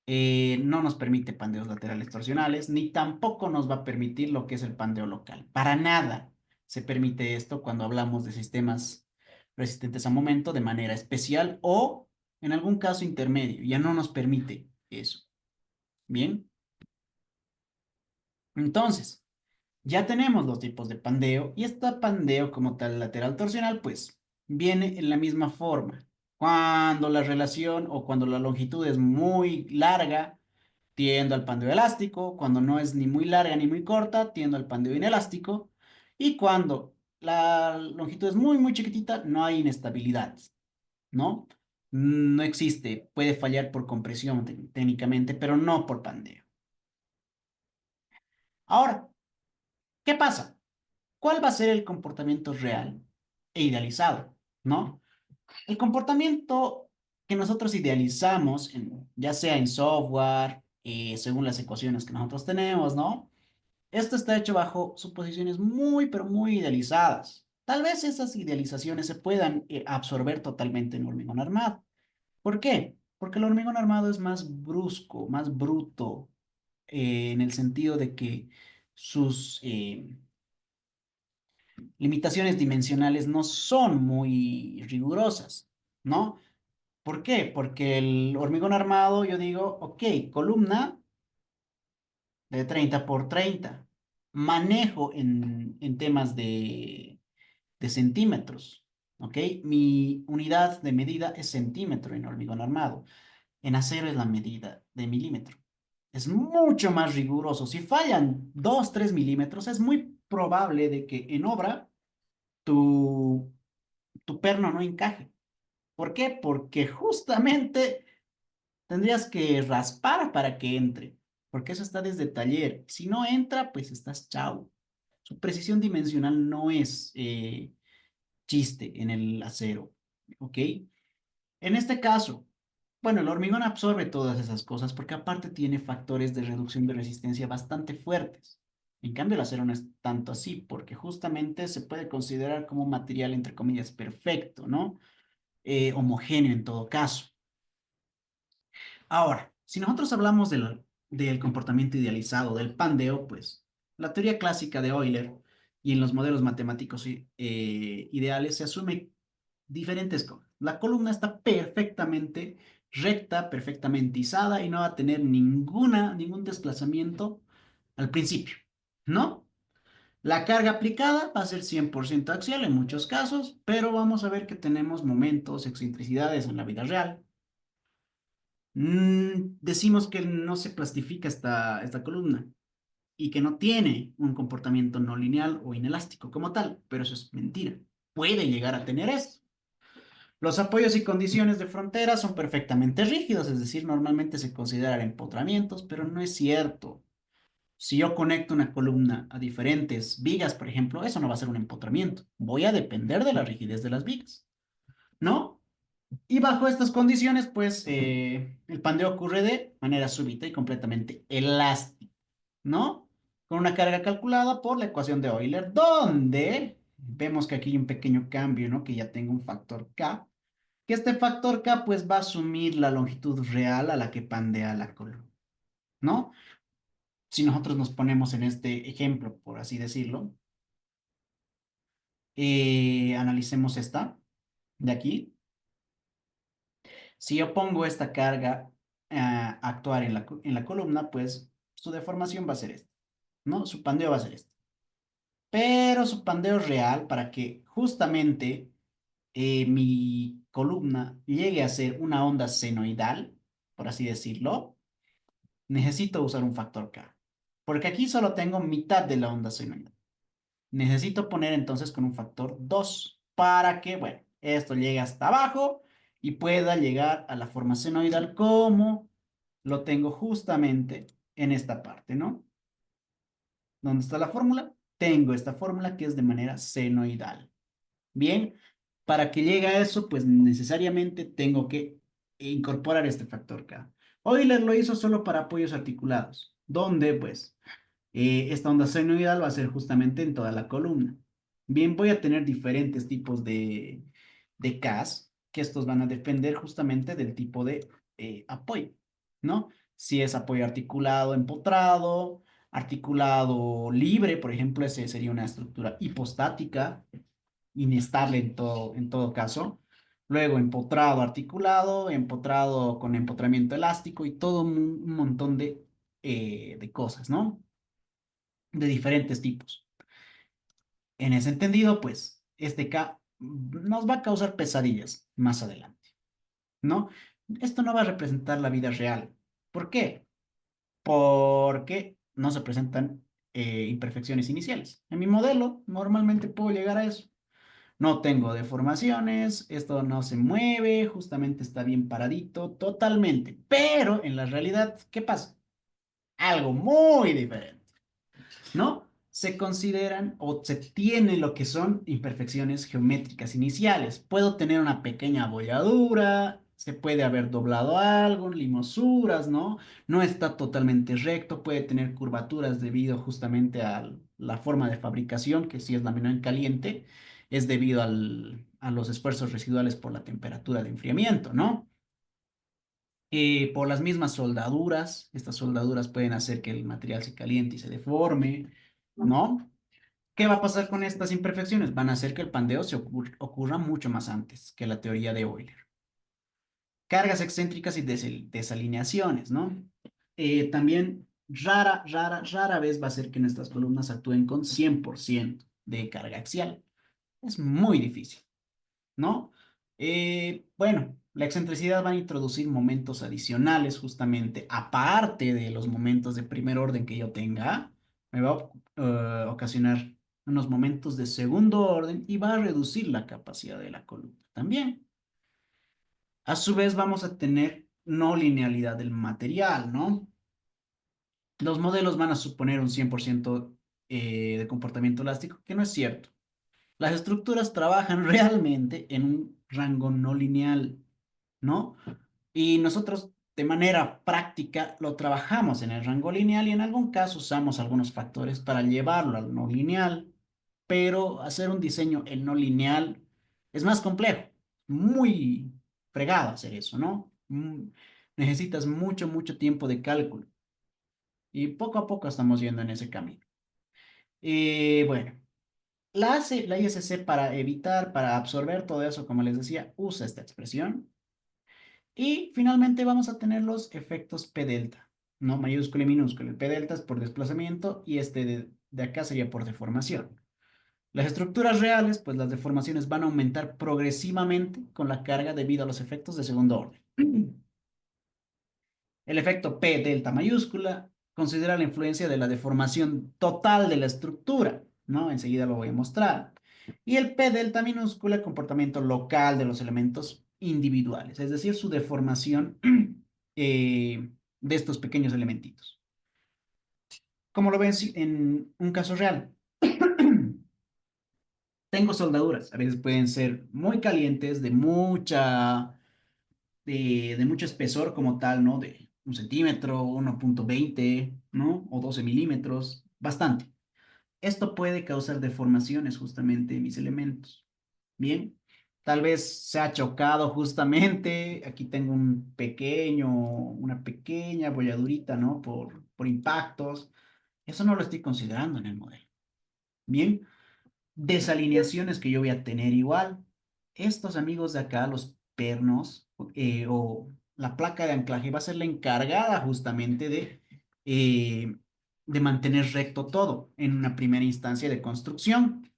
no nos permite pandeos laterales torsionales, ni tampoco nos va a permitir lo que es el pandeo local. Para nada se permite esto cuando hablamos de sistemas resistentes a momento de manera especial o en algún caso intermedio. Ya no nos permite eso. Bien, entonces ya tenemos los tipos de pandeo, y este pandeo como tal lateral torsional pues viene en la misma forma. Cuando la relación o cuando la longitud es muy larga, tiendo al pandeo elástico. Cuando no es ni muy larga ni muy corta, tiendo al pandeo inelástico. Y cuando la longitud es muy, muy chiquitita, no hay inestabilidad, ¿no? No existe, puede fallar por compresión técnicamente, pero no por pandeo. Ahora, ¿qué pasa? ¿Cuál va a ser el comportamiento real e idealizado, ¿no? El comportamiento que nosotros idealizamos, ya sea en software, según las ecuaciones que nosotros tenemos, ¿no? Esto está hecho bajo suposiciones muy, pero muy idealizadas. Tal vez esas idealizaciones se puedan absorber totalmente en hormigón armado. ¿Por qué? Porque el hormigón armado es más brusco, más bruto, en el sentido de que sus limitaciones dimensionales no son muy rigurosas, ¿no? ¿Por qué? Porque el hormigón armado, yo digo, ok, columna de 30 por 30. Manejo en temas de centímetros. ¿ok? Mi unidad de medida es centímetro en hormigón armado. En acero es la medida de milímetro. Es mucho más riguroso. Si fallan 2, 3 milímetros, es muy probable de que en obra tu, tu perno no encaje. ¿Por qué? Porque justamente tendrías que raspar para que entre, porque eso está desde taller. Si no entra, pues estás chao. Su precisión dimensional no es chiste en el acero, ¿ok? En este caso, bueno, el hormigón absorbe todas esas cosas porque aparte tiene factores de reducción de resistencia bastante fuertes. En cambio, el acero no es tanto así porque justamente se puede considerar como un material, entre comillas, perfecto, ¿no? Homogéneo en todo caso. Ahora, si nosotros hablamos del comportamiento idealizado, del pandeo, pues la teoría clásica de Euler y en los modelos matemáticos ideales se asume diferentes cosas. La columna está perfectamente recta, perfectamente izada y no va a tener ningún desplazamiento al principio, ¿no? La carga aplicada va a ser 100% axial en muchos casos, pero vamos a ver que tenemos momentos, excentricidades en la vida real. Decimos que no se plastifica esta columna y que no tiene un comportamiento no lineal o inelástico como tal, pero eso es mentira. Puede llegar a tener esto. Los apoyos y condiciones de frontera son perfectamente rígidos, es decir, normalmente se consideran empotramientos, pero no es cierto. Si yo conecto una columna a diferentes vigas, por ejemplo, eso no va a ser un empotramiento. Voy a depender de la rigidez de las vigas, ¿no? Y bajo estas condiciones, pues el pandeo ocurre de manera súbita y completamente elástica, ¿no? Con una carga calculada por la ecuación de Euler, donde vemos que aquí hay un pequeño cambio, ¿no? Que ya tengo un factor K, que este factor K pues va a asumir la longitud real a la que pandea la columna, ¿no? Si nosotros nos ponemos en este ejemplo, por así decirlo, analicemos esta de aquí. Si yo pongo esta carga a actuar en la columna, pues su deformación va a ser esta, ¿no? Su pandeo va a ser este. Pero su pandeo real, para que justamente mi columna llegue a ser una onda senoidal, por así decirlo, necesito usar un factor K. Porque aquí solo tengo mitad de la onda senoidal. Necesito poner entonces con un factor 2 para que, bueno, esto llegue hasta abajo y pueda llegar a la forma senoidal como lo tengo justamente en esta parte, ¿no? ¿Dónde está la fórmula? Tengo esta fórmula que es de manera senoidal. Bien, para que llegue a eso, pues necesariamente tengo que incorporar este factor K. Euler lo hizo solo para apoyos articulados, donde pues esta onda senoidal va a ser justamente en toda la columna. Bien, voy a tener diferentes tipos de Ks, que estos van a depender justamente del tipo de apoyo, ¿no? Si es apoyo articulado, empotrado, articulado libre, por ejemplo, ese sería una estructura hipostática, inestable en todo caso. Luego, empotrado articulado, empotrado con empotramiento elástico y todo un montón de cosas, ¿no? De diferentes tipos. En ese entendido, pues, este K nos va a causar pesadillas más adelante, ¿no? Esto no va a representar la vida real. ¿Por qué? Porque no se presentan imperfecciones iniciales. En mi modelo, normalmente puedo llegar a eso. No tengo deformaciones, esto no se mueve, justamente está bien paradito, totalmente. Pero en la realidad, ¿qué pasa? Algo muy diferente. ¿No? Se consideran o se tiene lo que son imperfecciones geométricas iniciales. Puedo tener una pequeña abolladura, se puede haber doblado algo, limosuras, ¿no? No está totalmente recto, puede tener curvaturas debido justamente a la forma de fabricación, que si es laminado en caliente, es debido a los esfuerzos residuales por la temperatura de enfriamiento, ¿no? Por las mismas soldaduras, estas soldaduras pueden hacer que el material se caliente y se deforme, ¿no? ¿Qué va a pasar con estas imperfecciones? Van a hacer que el pandeo ocurra mucho más antes que la teoría de Euler. Cargas excéntricas y desalineaciones, ¿no? También rara vez va a ser que nuestras columnas actúen con 100% de carga axial. Es muy difícil. ¿no? Bueno, la excentricidad va a introducir momentos adicionales justamente, aparte de los momentos de primer orden que yo tenga, me va a ocasionar unos momentos de segundo orden y va a reducir la capacidad de la columna también. A su vez vamos a tener no linealidad del material, ¿no? Los modelos van a suponer un 100% de comportamiento elástico, que no es cierto. Las estructuras trabajan realmente en un rango no lineal, ¿no? Y nosotros de manera práctica lo trabajamos en el rango lineal y en algún caso usamos algunos factores para llevarlo al no lineal, pero hacer un diseño en no lineal es más complejo, muy fregado hacer eso, ¿no? Necesitas mucho, mucho tiempo de cálculo y poco a poco estamos yendo en ese camino. Bueno. La ISC para evitar, para absorber todo eso, como les decía, usa esta expresión. Y finalmente vamos a tener los efectos P delta, ¿no? Mayúscula y minúscula. El P delta es por desplazamiento y este de acá sería por deformación. Las estructuras reales, pues las deformaciones van a aumentar progresivamente con la carga debido a los efectos de segundo orden. El efecto P delta mayúscula considera la influencia de la deformación total de la estructura, ¿no? Enseguida lo voy a mostrar. Y el P delta minúscula, el comportamiento local de los elementos individuales, es decir, su deformación de estos pequeños elementitos. Como lo ven en un caso real, tengo soldaduras, a veces pueden ser muy calientes, de mucho espesor como tal, ¿no? De 1 centímetro, 1,20, ¿no? O 12 milímetros, bastante. Esto puede causar deformaciones justamente en mis elementos. Bien, tal vez se ha chocado justamente, aquí tengo una pequeña bolladurita, ¿no? Por impactos. Eso no lo estoy considerando en el modelo. Bien, desalineaciones que yo voy a tener igual. Estos amigos de acá, los pernos o la placa de anclaje va a ser la encargada justamente de mantener recto todo en una primera instancia de construcción.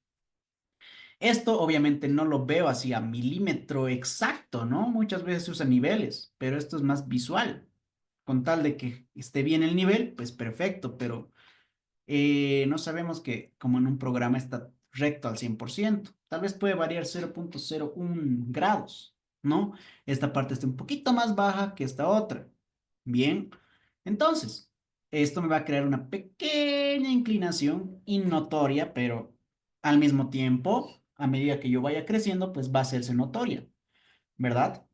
Esto obviamente no lo veo así a milímetro exacto, ¿no? Muchas veces se usan niveles, pero esto es más visual. Con tal de que esté bien el nivel, pues perfecto, pero no sabemos que como en un programa está recto al 100%. Tal vez puede variar 0,01 grados, ¿no? Esta parte está un poquito más baja que esta otra. Bien, entonces, esto me va a crear una pequeña inclinación innotoria, pero al mismo tiempo, a medida que yo vaya creciendo, pues va a hacerse notoria, ¿verdad?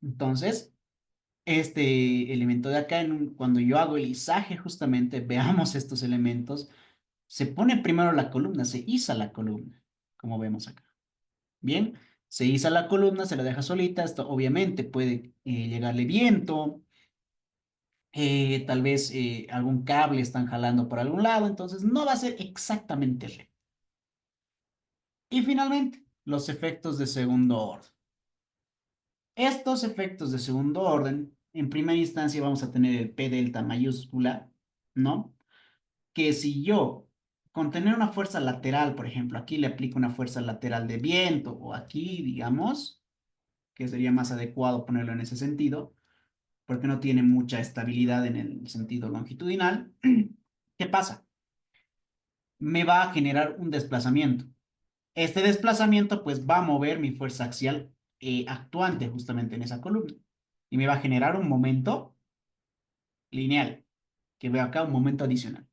Entonces, este elemento de acá, cuando yo hago el izaje, justamente veamos estos elementos, se pone primero la columna, se iza la columna, como vemos acá. Bien, se iza la columna, se la deja solita. Esto obviamente puede llegarle viento, tal vez algún cable están jalando por algún lado, entonces no va a ser exactamente recto. Y finalmente, los efectos de segundo orden. Estos efectos de segundo orden, en primera instancia vamos a tener el P delta mayúscula, ¿no? Que si yo, con tener una fuerza lateral, por ejemplo, aquí le aplico una fuerza lateral de viento, o aquí, digamos, que sería más adecuado ponerlo en ese sentido, porque no tiene mucha estabilidad en el sentido longitudinal, ¿qué pasa? Me va a generar un desplazamiento. Este desplazamiento, pues, va a mover mi fuerza axial actuante justamente en esa columna, y me va a generar un momento lineal, que veo acá un momento adicional.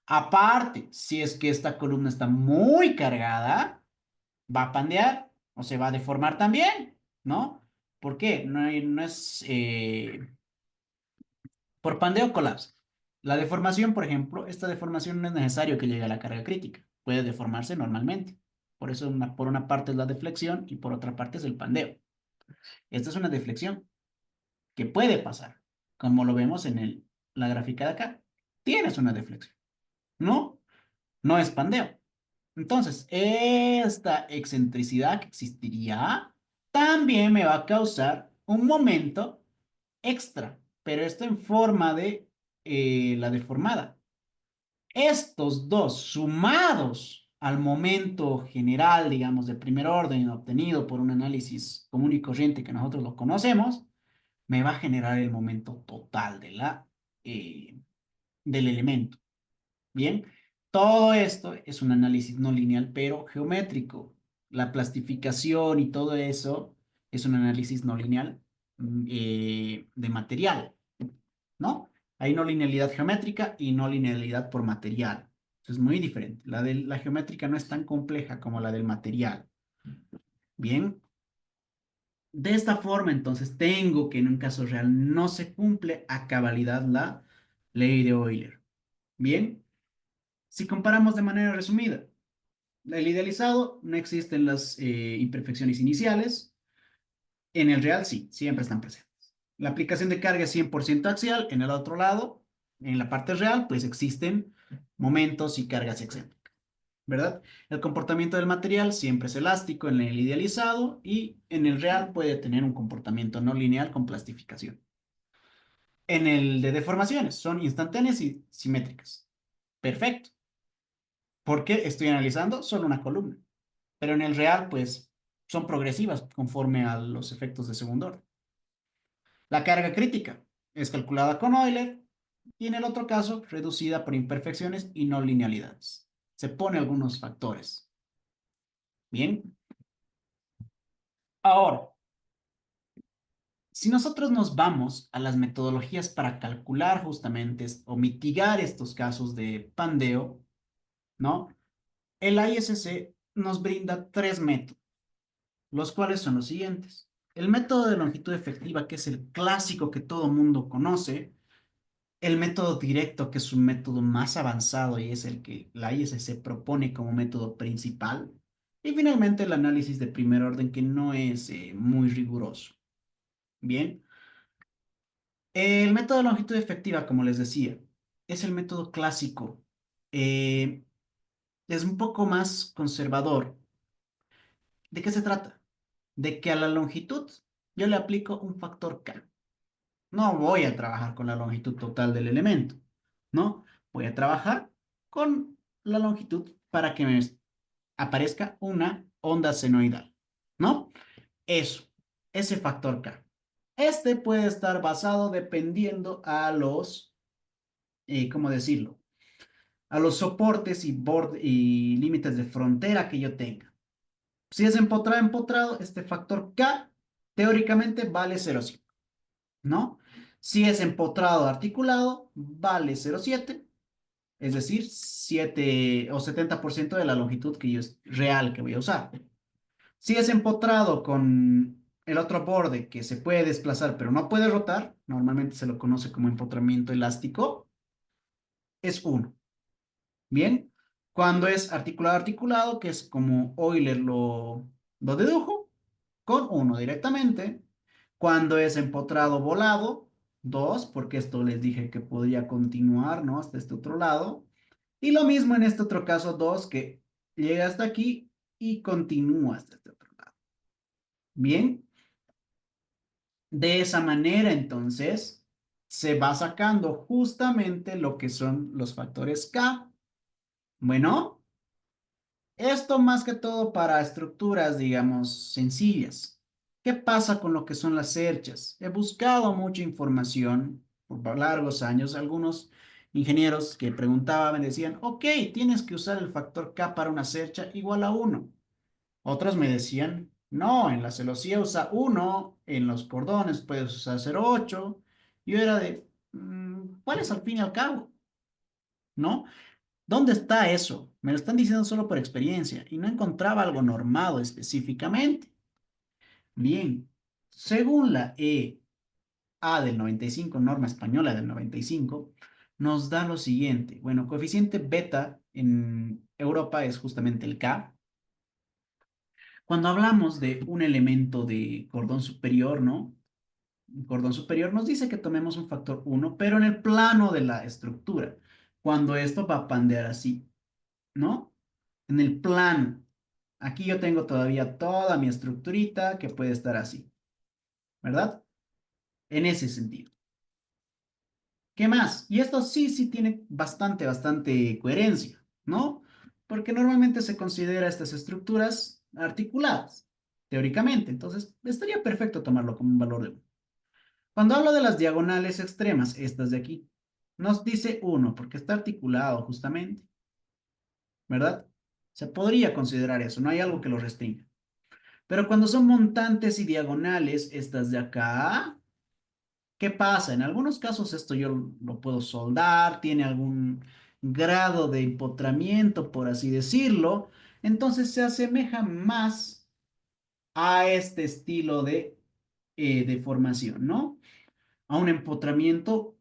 Aparte, si es que esta columna está muy cargada, va a pandear o se va a deformar también, ¿no? ¿Por qué? No es por pandeo o colapso. La deformación, por ejemplo, esta deformación no es necesario que llegue a la carga crítica. Puede deformarse normalmente. Por eso, por una parte es la deflexión y por otra parte es el pandeo. Esta es una deflexión que puede pasar, como lo vemos en la gráfica de acá. Tienes una deflexión, ¿no? No es pandeo. Entonces, esta excentricidad que existiría también me va a causar un momento extra, pero esto en forma de la deformada. Estos dos sumados al momento general, digamos, de primer orden obtenido por un análisis común y corriente que nosotros lo conocemos, me va a generar el momento total eh, del elemento. Bien, todo esto es un análisis no lineal, pero geométrico. La plastificación y todo eso es un análisis no lineal de material, ¿no? Hay no linealidad geométrica y no linealidad por material. Eso es muy diferente. La de la geométrica no es tan compleja como la del material. Bien, de esta forma, entonces, tengo que en un caso real no se cumple a cabalidad la ley de Euler. Bien, si comparamos de manera resumida, el idealizado no existen las imperfecciones iniciales. En el real sí, siempre están presentes. La aplicación de carga es 100% axial. En el otro lado, en la parte real, pues existen momentos y cargas excéntricas, ¿verdad? El comportamiento del material siempre es elástico en el idealizado y en el real puede tener un comportamiento no lineal con plastificación. En el de deformaciones son instantáneas y simétricas. Perfecto. ¿Por qué estoy analizando solo una columna? Pero en el real, pues, son progresivas conforme a los efectos de segundo orden. La carga crítica es calculada con Euler y en el otro caso, reducida por imperfecciones y no linealidades. Se pone algunos factores. Bien. Ahora, si nosotros nos vamos a las metodologías para calcular justamente o mitigar estos casos de pandeo, ¿no? El ISC nos brinda tres métodos, los cuales son los siguientes. El método de longitud efectiva, que es el clásico que todo mundo conoce. El método directo, que es un método más avanzado y es el que la ISC propone como método principal. Y finalmente el análisis de primer orden, que no es muy riguroso. Bien. El método de longitud efectiva, como les decía, es el método clásico. Eh, es un poco más conservador. ¿De qué se trata? De que a la longitud yo le aplico un factor K. No voy a trabajar con la longitud total del elemento, ¿no? Voy a trabajar con la longitud para que me aparezca una onda senoidal, ¿no? Eso, ese factor K. Este puede estar basado dependiendo a los, ¿cómo decirlo? A los soportes y límites de frontera que yo tenga. Si es empotrado, este factor K teóricamente vale 0,5, ¿no? Si es empotrado articulado, vale 0,7, es decir, 7 o 70% de la longitud que yo es real que voy a usar. Si es empotrado con el otro borde que se puede desplazar pero no puede rotar, normalmente se lo conoce como empotramiento elástico, es 1. Bien, cuando es articulado articulado, que es como Euler lo dedujo, con 1 directamente. Cuando es empotrado volado, 2 porque esto les dije que podía continuar, ¿no? Hasta este otro lado. Y lo mismo en este otro caso, 2 que llega hasta aquí y continúa hasta este otro lado. Bien, de esa manera entonces se va sacando justamente lo que son los factores K. Bueno. Esto más que todo para estructuras, digamos, sencillas. ¿Qué pasa con lo que son las cerchas? He buscado mucha información por largos años. Algunos ingenieros que preguntaban me decían, ok, tienes que usar el factor K para una cercha igual a 1. Otros me decían, no, en la celosía usa 1, en los cordones puedes usar 0,8. Yo era de, ¿cuál es al fin y al cabo? ¿No? ¿Dónde está eso? Me lo están diciendo solo por experiencia y no encontraba algo normado específicamente. Bien, según la EA del 95, norma española del 95, nos da lo siguiente. Bueno, coeficiente beta en Europa es justamente el K. Cuando hablamos de un elemento de cordón superior, ¿no? Un cordón superior nos dice que tomemos un factor 1, pero en el plano de la estructura, cuando esto va a pandear así, ¿no? En el plano. Aquí yo tengo todavía toda mi estructurita que puede estar así, ¿verdad? En ese sentido. ¿Qué más? Y esto sí tiene bastante coherencia, ¿no? porque normalmente se considera estas estructuras articuladas, teóricamente. Entonces, estaría perfecto tomarlo como un valor de 1. Cuando hablo de las diagonales extremas, estas de aquí, nos dice 1 porque está articulado justamente, ¿verdad? Se podría considerar eso, no hay algo que lo restrinja. Pero cuando son montantes y diagonales, estas de acá, ¿qué pasa? En algunos casos esto yo lo puedo soldar, tiene algún grado de empotramiento, por así decirlo. Entonces se asemeja más a este estilo de deformación, ¿no? A un empotramiento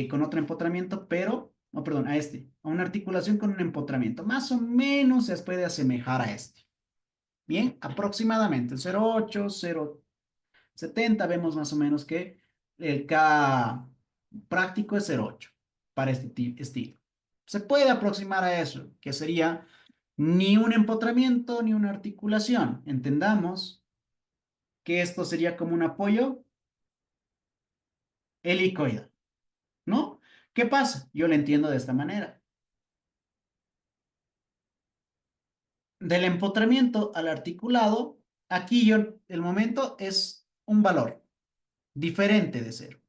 con otro empotramiento, pero, no, perdón, a una articulación con un empotramiento. Más o menos se puede asemejar a este. Bien, aproximadamente 0,8, 0,70, vemos más o menos que el K práctico es 0,8 para este estilo. Se puede aproximar a eso, que sería ni un empotramiento ni una articulación. Entendamos que esto sería como un apoyo helicoidal, ¿no? ¿Qué pasa? Yo lo entiendo de esta manera. Del empotramiento al articulado, aquí yo, el momento es un valor diferente de cero.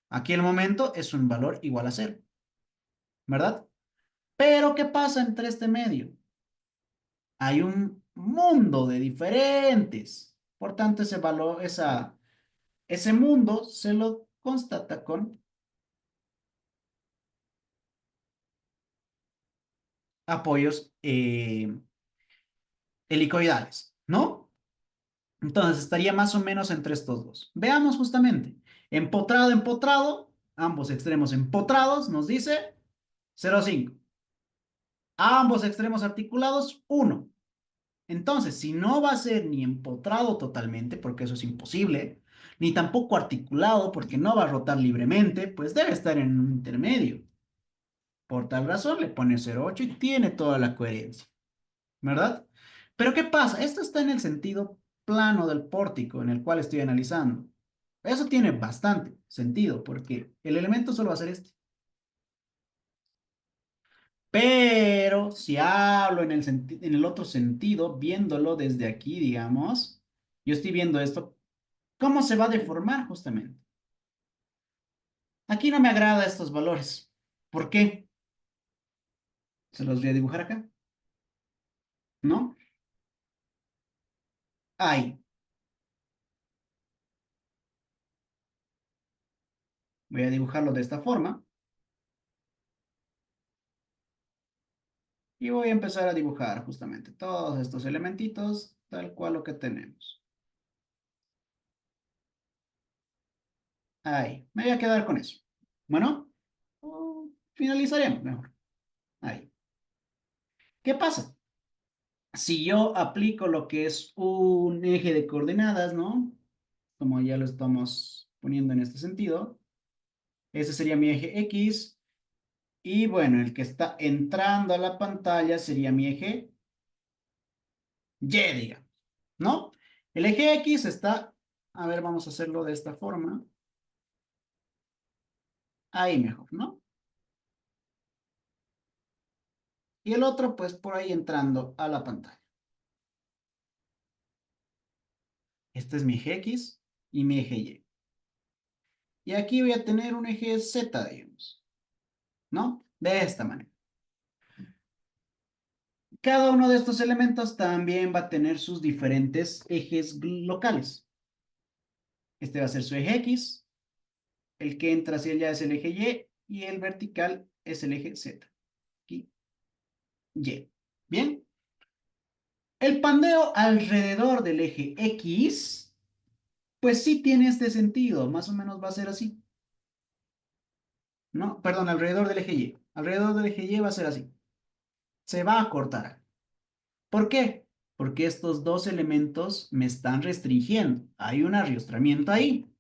Aquí el momento es un valor igual a cero, ¿verdad? Pero ¿qué pasa entre este medio? Hay un mundo de diferentes. Por tanto, ese valor, ese mundo se lo constata con apoyos helicoidales, ¿no? Entonces estaría más o menos entre estos dos. Veamos justamente. Empotrado, empotrado, ambos extremos empotrados, nos dice 0,5. Ambos extremos articulados, 1. Entonces, si no va a ser ni empotrado totalmente, porque eso es imposible, ni tampoco articulado, porque no va a rotar libremente, pues debe estar en un intermedio. Por tal razón, le pone 0,8 y tiene toda la coherencia, ¿verdad? Pero ¿qué pasa? Esto está en el sentido plano del pórtico en el cual estoy analizando. Eso tiene bastante sentido, porque el elemento solo va a ser este. Pero si hablo en el otro sentido, viéndolo desde aquí, digamos, yo estoy viendo esto, ¿cómo se va a deformar justamente? Aquí no me agrada estos valores. ¿Por qué? Se los voy a dibujar acá, ¿no? Ahí. Voy a dibujarlo de esta forma y voy a empezar a dibujar justamente todos estos elementitos tal cual lo que tenemos. Ahí. Me voy a quedar con eso. Bueno, finalizaremos mejor. Ahí. ¿Qué pasa? Si yo aplico lo que es un eje de coordenadas, ¿no? Como ya lo estamos poniendo en este sentido, ese sería mi eje X. Y bueno, el que está entrando a la pantalla sería mi eje Y, digamos, ¿no? El eje X está, a ver, vamos a hacerlo de esta forma. Ahí mejor, ¿no? Y el otro, pues, por ahí entrando a la pantalla. Este es mi eje X y mi eje Y. Y aquí voy a tener un eje Z, digamos, ¿no? De esta manera. Cada uno de estos elementos también va a tener sus diferentes ejes locales. Este va a ser su eje X, el que entra hacia allá es el eje Y el vertical es el eje Z. Aquí, Y. Bien. El pandeo alrededor del eje X, pues sí tiene este sentido, más o menos va a ser así. No, perdón, alrededor del eje Y. Alrededor del eje Y va a ser así. Se va a cortar. ¿Por qué? Porque estos dos elementos me están restringiendo. Hay un arrastramiento ahí,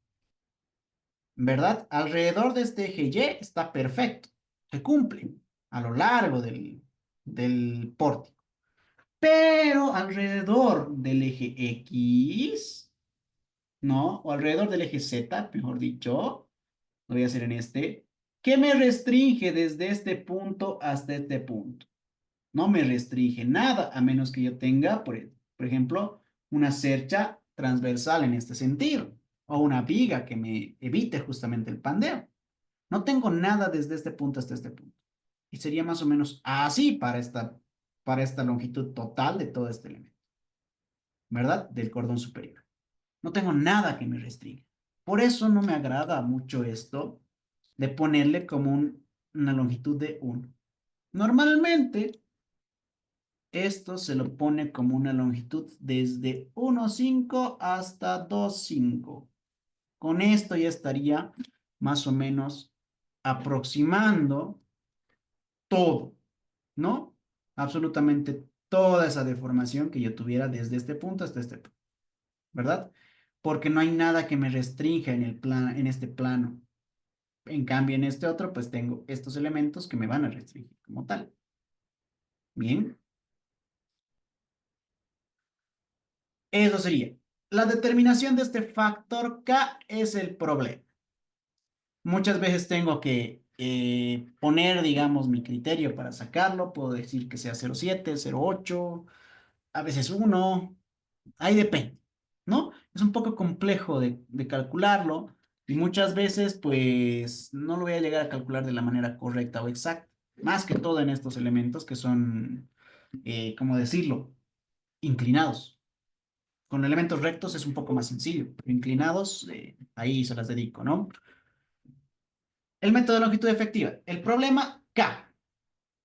¿verdad? Alrededor de este eje Y está perfecto. Se cumple a lo largo del pórtico. Pero alrededor del eje X, ¿no? O alrededor del eje Z, mejor dicho, lo voy a hacer en este, ¿qué me restringe desde este punto hasta este punto? no me restringe nada, a menos que yo tenga, por ejemplo, una cercha transversal en este sentido, o una viga que me evite justamente el pandeo. No tengo nada desde este punto hasta este punto. Y sería más o menos así para esta longitud total de todo este elemento, ¿verdad? Del cordón superior. No tengo nada que me restrinja. Por eso no me agrada mucho esto de ponerle como una longitud de 1. Normalmente, esto se lo pone como una longitud desde 1,5 hasta 2,5. Con esto ya estaría más o menos aproximando todo, ¿no? Absolutamente toda esa deformación que yo tuviera desde este punto hasta este punto, ¿verdad? Porque no hay nada que me restrinja en este plano. En cambio, en este otro, pues tengo estos elementos que me van a restringir como tal. Bien, eso sería. La determinación de este factor K es el problema. Muchas veces tengo que poner, digamos, mi criterio para sacarlo. Puedo decir que sea 0,7, 0,8, a veces 1. Ahí depende, ¿no? Es un poco complejo de calcularlo y muchas veces, pues, no lo voy a llegar a calcular de la manera correcta o exacta. Más que todo en estos elementos que son, ¿cómo decirlo? Inclinados. Con elementos rectos es un poco más sencillo, pero inclinados, ahí se las dedico, ¿no? El método de longitud efectiva. El problema K.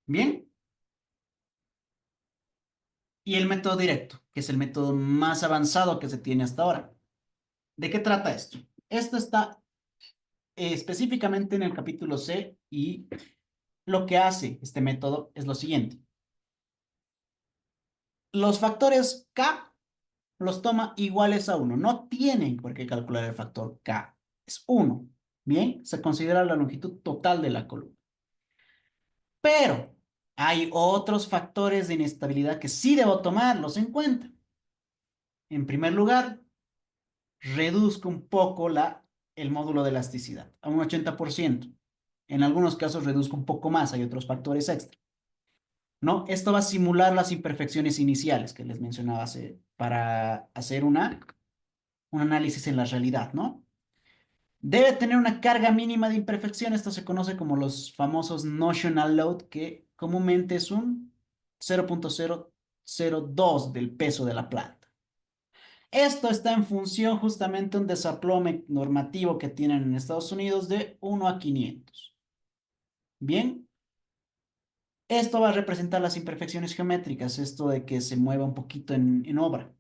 Bien. Y el método directo, que es el método más avanzado que se tiene hasta ahora. ¿De qué trata esto? Esto está específicamente en el capítulo C y lo que hace este método es lo siguiente. Los factores K los toma iguales a 1. No tienen por qué calcular el factor K. Es 1. Bien, se considera la longitud total de la columna. Pero hay otros factores de inestabilidad que sí debo tomarlos en cuenta. En primer lugar, reduzco un poco el módulo de elasticidad a un 80%. En algunos casos reduzco un poco más, hay otros factores extra, ¿no? Esto va a simular las imperfecciones iniciales que les mencionaba para hacer un análisis en la realidad, ¿no? Debe tener una carga mínima de imperfección, esto se conoce como los famosos notional load, que comúnmente es un 0,002 del peso de la planta. Esto está en función justamente de un desaplome normativo que tienen en Estados Unidos de 1 a 500. Bien, esto va a representar las imperfecciones geométricas, esto de que se mueva un poquito en obra.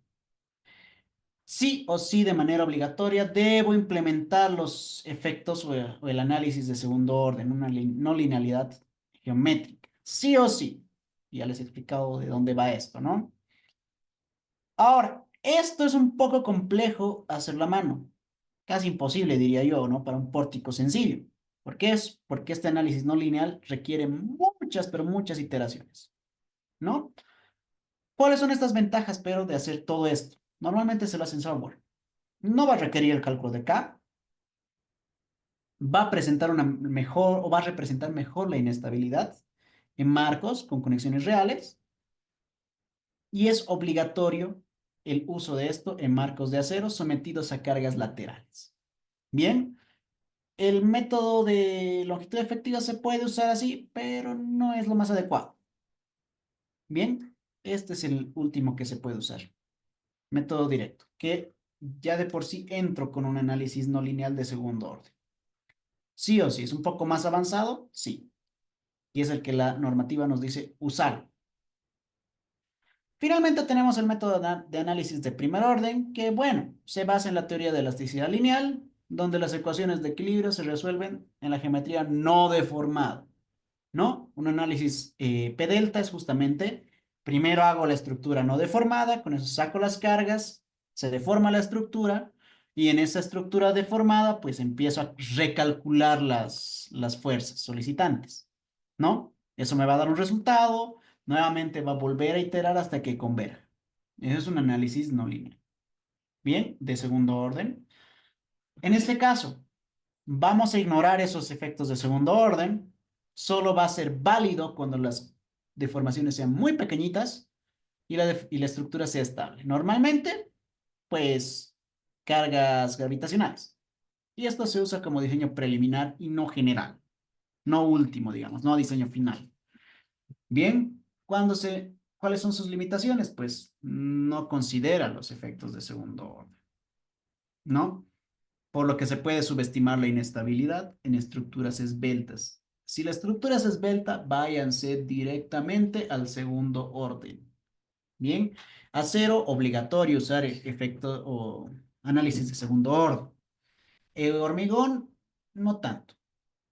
Sí o sí, de manera obligatoria, debo implementar los efectos o el análisis de segundo orden, una no linealidad geométrica. Sí o sí. Ya les he explicado de dónde va esto, ¿no? Ahora, esto es un poco complejo hacerlo a mano. Casi imposible, diría yo, ¿no? Para un pórtico sencillo. ¿Por qué es? Porque este análisis no lineal requiere muchas, pero muchas iteraciones, ¿no? ¿Cuáles son estas ventajas, pero, de hacer todo esto? Normalmente se lo hace en software. No va a requerir el cálculo de K, va a presentar una mejor o va a representar mejor la inestabilidad en marcos con conexiones reales y es obligatorio el uso de esto en marcos de acero sometidos a cargas laterales. Bien, el método de longitud efectiva se puede usar así, pero no es lo más adecuado. Bien, este es el último que se puede usar. Método directo, que ya de por sí entro con un análisis no lineal de segundo orden. Sí o sí, es un poco más avanzado, sí. Y es el que la normativa nos dice usar. Finalmente tenemos el método de análisis de primer orden, que bueno, se basa en la teoría de elasticidad lineal, donde las ecuaciones de equilibrio se resuelven en la geometría no deformada, ¿no? Un análisis P delta es justamente, primero hago la estructura no deformada, con eso saco las cargas, se deforma la estructura, y en esa estructura deformada, pues empiezo a recalcular las fuerzas solicitantes, ¿no? Eso me va a dar un resultado, nuevamente va a volver a iterar hasta que converja. Eso es un análisis no lineal. Bien, de segundo orden. En este caso, vamos a ignorar esos efectos de segundo orden. Solo va a ser válido cuando deformaciones sean muy pequeñitas y la estructura sea estable. Normalmente, pues, cargas gravitacionales. Y esto se usa como diseño preliminar y no general, no último, digamos, no diseño final. Bien, ¿cuáles son sus limitaciones? Pues no considera los efectos de segundo orden, ¿no? Por lo que se puede subestimar la inestabilidad en estructuras esbeltas. Si la estructura es esbelta, váyanse directamente al segundo orden. Bien, acero, obligatorio usar efecto o análisis de segundo orden. Hormigón, no tanto,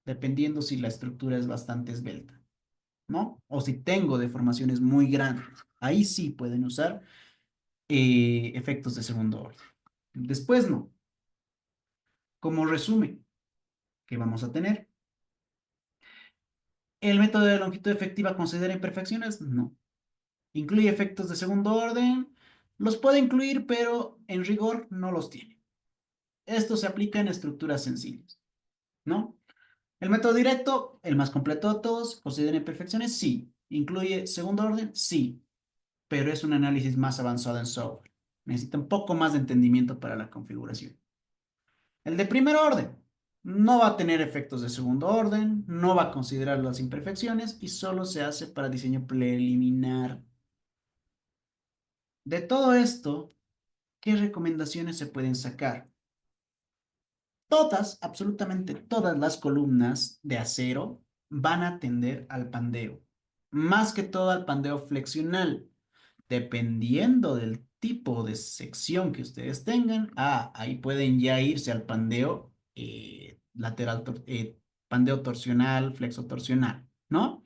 dependiendo si la estructura es bastante esbelta, ¿no? O si tengo deformaciones muy grandes. Ahí sí pueden usar efectos de segundo orden. Después no. Como resumen, ¿qué vamos a tener? ¿El método de longitud efectiva considera imperfecciones? No. ¿Incluye efectos de segundo orden? Los puede incluir, pero en rigor no los tiene. Esto se aplica en estructuras sencillas, ¿no? El método directo, el más completo de todos, ¿considera imperfecciones? Sí. ¿Incluye segundo orden? Sí, pero es un análisis más avanzado en software. Necesita un poco más de entendimiento para la configuración. El de primer orden no va a tener efectos de segundo orden, no va a considerar las imperfecciones y solo se hace para diseño preliminar. De todo esto, ¿qué recomendaciones se pueden sacar? Todas, absolutamente todas las columnas de acero van a tender al pandeo, más que todo al pandeo flexional, dependiendo del tipo de sección que ustedes tengan. Ahí pueden ya irse al pandeo lateral, pandeo torsional, flexotorsional, ¿no?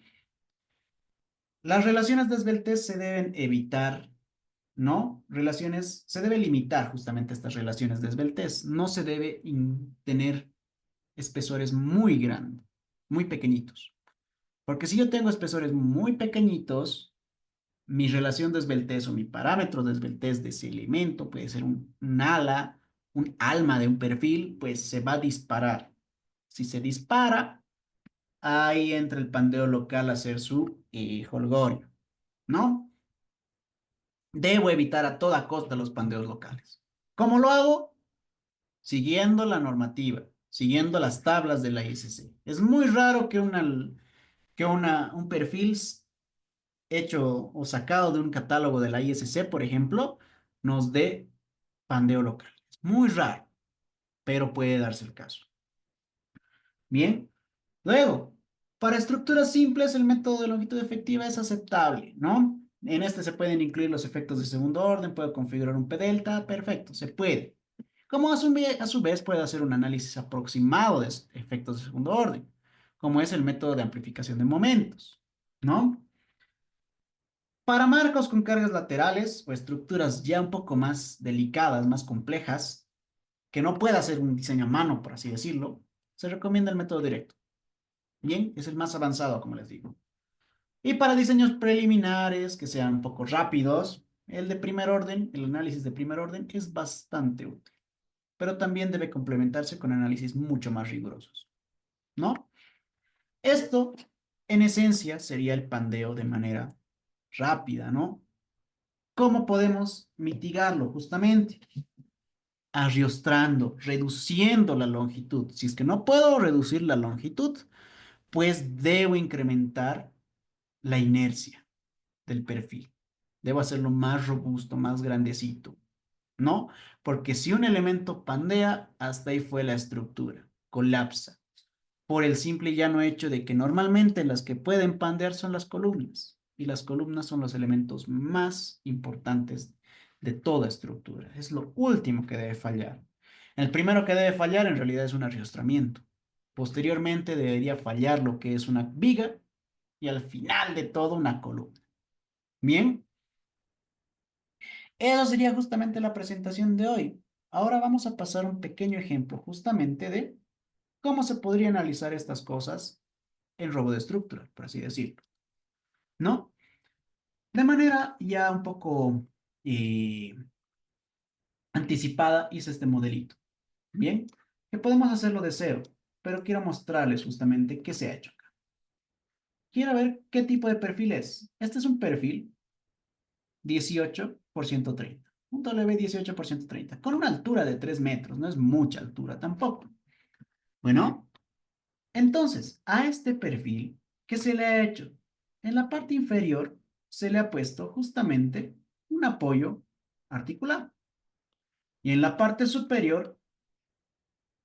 Las relaciones de esbeltez se deben evitar, ¿no? Se debe limitar justamente estas relaciones de esbeltez. No se debe tener espesores muy grandes, muy pequeñitos. Porque si yo tengo espesores muy pequeñitos, mi relación de esbeltez o mi parámetro de esbeltez de ese elemento, puede ser un ala, un alma de un perfil, pues se va a disparar. Si se dispara, ahí entra el pandeo local a hacer su jolgorio, ¿no? Debo evitar a toda costa los pandeos locales. ¿Cómo lo hago? Siguiendo la normativa, siguiendo las tablas de la ISC. Es muy raro un perfil hecho o sacado de un catálogo de la ISC, por ejemplo, nos dé pandeo local. Es muy raro, pero puede darse el caso. Bien. Luego, para estructuras simples, el método de longitud efectiva es aceptable, ¿no? En este se pueden incluir los efectos de segundo orden, puedo configurar un P-delta, perfecto, se puede. Como a su vez puede hacer un análisis aproximado de efectos de segundo orden, como es el método de amplificación de momentos, ¿no? Para marcos con cargas laterales o estructuras ya un poco más delicadas, más complejas, que no pueda hacer un diseño a mano, por así decirlo, se recomienda el método directo. Bien, es el más avanzado, como les digo. Y para diseños preliminares que sean un poco rápidos, el de primer orden, el análisis de primer orden es bastante útil, pero también debe complementarse con análisis mucho más rigurosos, ¿no? Esto, en esencia, sería el pandeo de manera rápida, ¿no? ¿Cómo podemos mitigarlo? Justamente arriostrando, reduciendo la longitud. Si es que no puedo reducir la longitud, pues debo incrementar la inercia del perfil. Debo hacerlo más robusto, más grandecito, ¿no? Porque si un elemento pandea, hasta ahí fue la estructura, colapsa, por el simple y llano hecho de que normalmente las que pueden pandear son las columnas, y las columnas son los elementos más importantes de toda estructura. Es lo último que debe fallar. El primero que debe fallar en realidad es un ariostramiento. Posteriormente debería fallar lo que es una viga y al final de todo una columna. Bien, eso sería justamente la presentación de hoy. Ahora vamos a pasar un pequeño ejemplo justamente de cómo se podría analizar estas cosas en robo de estructura, por así decirlo, ¿no? De manera ya un poco eh, anticipada hice este modelito. Bien, que podemos hacerlo de cero, pero quiero mostrarles justamente qué se ha hecho acá. quiero ver qué tipo de perfil es. Este es un perfil 18 por 130. Un W 18 por 130, con una altura de 3 metros, no es mucha altura tampoco. Bueno, entonces, a este perfil, ¿qué se le ha hecho? En la parte inferior se le ha puesto justamente un apoyo articulado. Y en la parte superior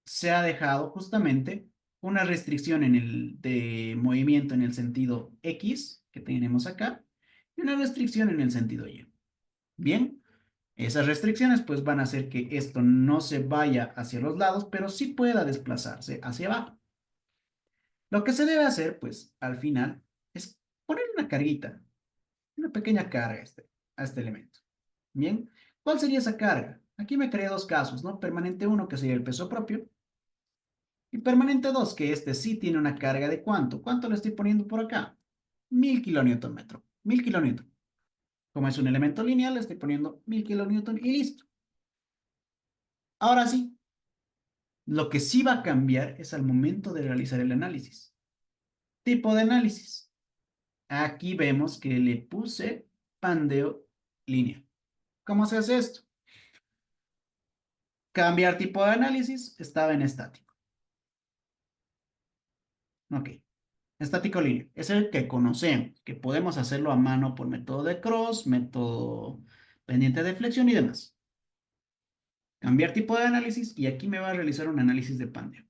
se ha dejado justamente una restricción de movimiento en el sentido X, que tenemos acá, y una restricción en el sentido Y. Bien, esas restricciones pues van a hacer que esto no se vaya hacia los lados, pero sí pueda desplazarse hacia abajo. Lo que se debe hacer pues al final es poner una carguita, una pequeña carga a este elemento. Bien, ¿cuál sería esa carga? Aquí me creé dos casos, ¿no? Permanente uno, que sería el peso propio, y permanente 2, que este sí tiene una carga de ¿cuánto? ¿Cuánto le estoy poniendo por acá? 1000 kilonewton metro. 1000 kilonewton. Como es un elemento lineal, le estoy poniendo 1000 kilonewton y listo. Ahora sí, lo que sí va a cambiar es al momento de realizar el análisis. Tipo de análisis. Aquí vemos que le puse pandeo lineal. ¿Cómo se hace esto? Cambiar tipo de análisis, estaba en estático. Ok. Estático lineal. Es el que conocemos, que podemos hacerlo a mano por método de cross, método pendiente de flexión y demás. Cambiar tipo de análisis y aquí me va a realizar un análisis de pandeo.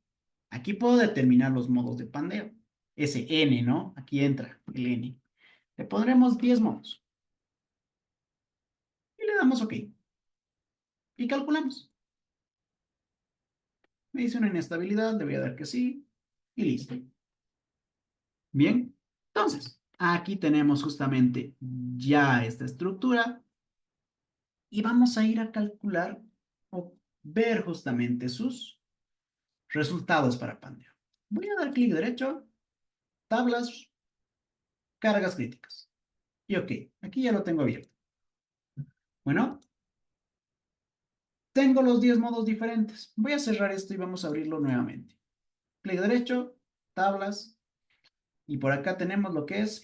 Aquí puedo determinar los modos de pandeo. Ese n, ¿no? Aquí entra el n. Le pondremos 10 modos. Y le damos OK. Y calculamos. Me dice una inestabilidad, le voy a dar que sí. Y listo. Bien. Entonces, aquí tenemos justamente ya esta estructura. Y vamos a ir a calcular o ver justamente sus resultados para Pandeo. Voy a dar clic derecho, tablas, cargas críticas. Y OK, aquí ya lo tengo abierto. Bueno, tengo los 10 modos diferentes. Voy a cerrar esto y vamos a abrirlo nuevamente. Clic derecho, tablas, y por acá tenemos lo que es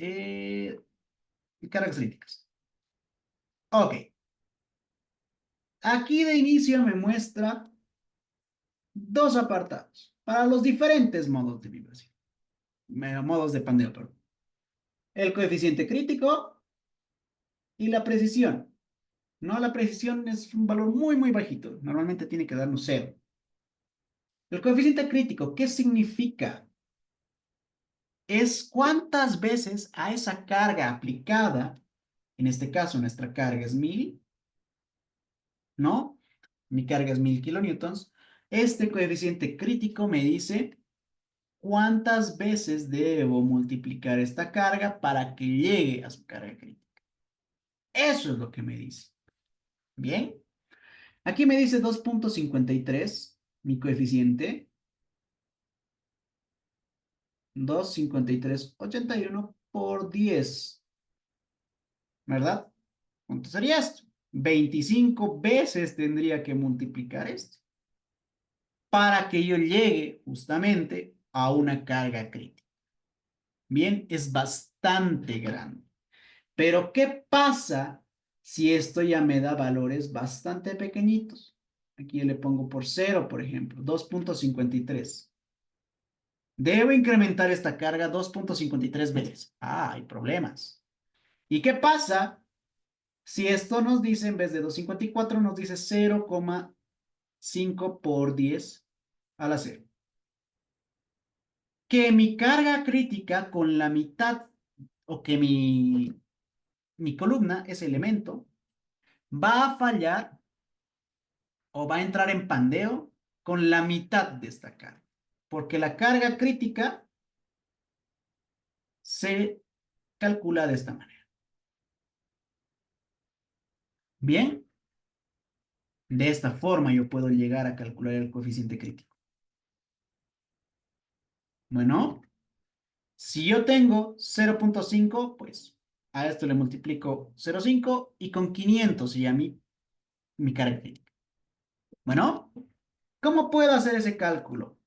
cargas críticas. OK, aquí de inicio me muestra dos apartados para los diferentes modos de vibración, modos de pandeo, perdón. El coeficiente crítico y la precisión. No, la precisión es un valor muy, muy bajito. Normalmente tiene que darnos cero. El coeficiente crítico, ¿qué significa? Es cuántas veces a esa carga aplicada, en este caso nuestra carga es 1000, ¿no? Mi carga es 1000 kilonewtons. Este coeficiente crítico me dice cuántas veces debo multiplicar esta carga para que llegue a su carga crítica. Eso es lo que me dice. Bien. Aquí me dice 2,53 mi coeficiente. 2,5381 por 10, ¿verdad? ¿Cuánto sería esto? 25 veces tendría que multiplicar esto para que yo llegue justamente a una carga crítica. Bien, es bastante grande. Pero ¿qué pasa si esto ya me da valores bastante pequeñitos? Aquí le pongo por 0, por ejemplo, 2,53. Debo incrementar esta carga 2,53 veces. Ah, hay problemas. ¿Y qué pasa si esto nos dice, en vez de 2,54, nos dice 0,5 por 10 a la 0? Que mi carga crítica con la mitad, o que mi columna, ese elemento, va a fallar o va a entrar en pandeo con la mitad de esta carga. Porque la carga crítica se calcula de esta manera. Bien, de esta forma yo puedo llegar a calcular el coeficiente crítico. Bueno, si yo tengo 0,5, pues a esto le multiplico 0,5 y con 500 sería mi carga crítica. Bueno, ¿cómo puedo hacer ese cálculo?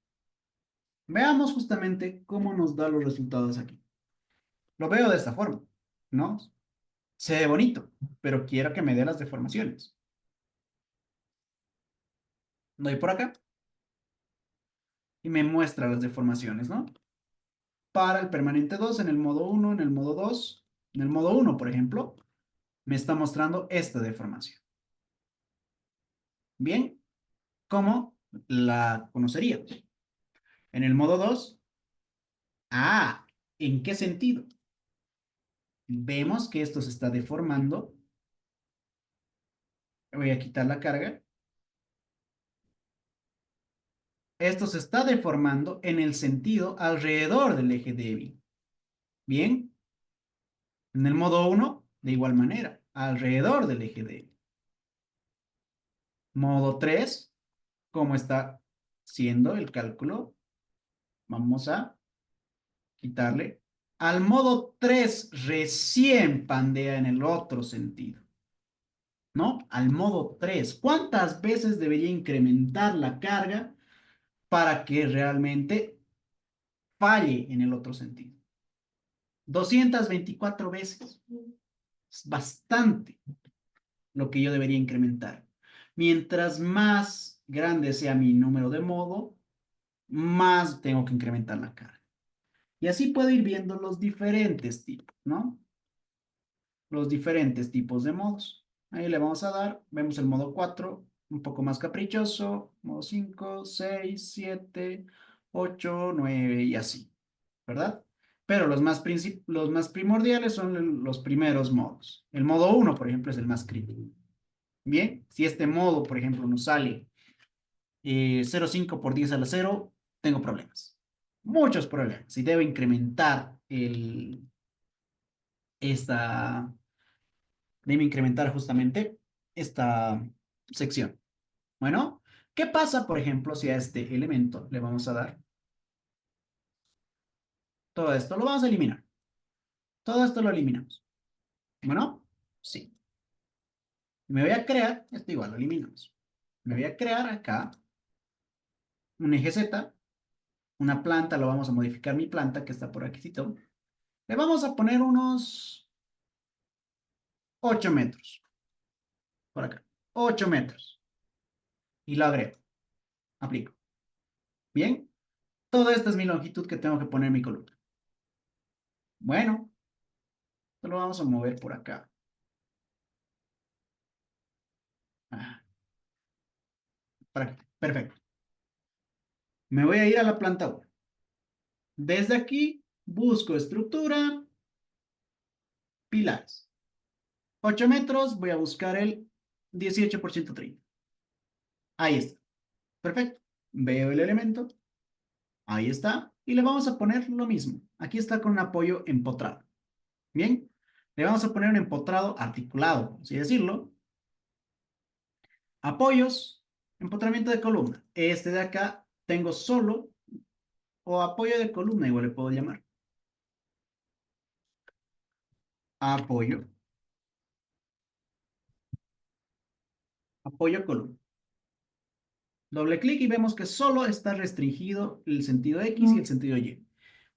Veamos justamente cómo nos da los resultados aquí. Lo veo de esta forma, ¿no? Se ve bonito, pero quiero que me dé las deformaciones. Doy por acá y me muestra las deformaciones, ¿no? Para el permanente 2 en el modo uno, en el modo 2, en el modo uno, por ejemplo, me está mostrando esta deformación. Bien, ¿cómo la conocería? En el modo 2, ¿en qué sentido? Vemos que esto se está deformando. Voy a quitar la carga. Esto se está deformando en el sentido alrededor del eje débil. Bien, en el modo uno, de igual manera, alrededor del eje débil. Modo 3, ¿cómo está siendo el cálculo? Vamos a quitarle. Al modo 3 recién pandea en el otro sentido, ¿no? Al modo 3. ¿Cuántas veces debería incrementar la carga para que realmente falle en el otro sentido? 224 veces. Es bastante lo que yo debería incrementar. Mientras más grande sea mi número de modo, más tengo que incrementar la carga. Y así puedo ir viendo los diferentes tipos, ¿no? Los diferentes tipos de modos. Ahí le vamos a dar, vemos el modo 4, un poco más caprichoso, modo 5, 6, 7, 8, 9 y así, ¿verdad? Pero los más primordiales son los primeros modos. El modo 1, por ejemplo, es el más crítico. Bien, si este modo, por ejemplo, nos sale 0,5 por 10 a la 0, tengo problemas. Muchos problemas. Y debo incrementar esta, debe incrementar justamente esta sección. Bueno, ¿qué pasa, por ejemplo, si a este elemento le vamos a dar todo esto? Lo vamos a eliminar. Todo esto lo eliminamos. Bueno, sí. Me voy a crear, esto igual lo eliminamos. Me voy a crear acá un eje Z, una planta, lo vamos a modificar mi planta que está por aquí. Le vamos a poner unos 8 metros. Por acá. 8 metros. Y lo agrego. Aplico. Bien. Toda esta es mi longitud que tengo que poner en mi columna. Bueno, esto lo vamos a mover por acá. Ah, perfecto. Me voy a ir a la planta 1. Desde aquí busco estructura, pilares. 8 metros, voy a buscar el 18 por 130. Ahí está. Perfecto. Veo el elemento. Ahí está. Y le vamos a poner lo mismo. Aquí está con un apoyo empotrado. Bien. Le vamos a poner un empotrado articulado, por así decirlo. Apoyos, empotramiento de columna. Este de acá tengo solo, o apoyo de columna, igual le puedo llamar. Apoyo, apoyo columna. Doble clic y vemos que solo está restringido el sentido X y el sentido Y.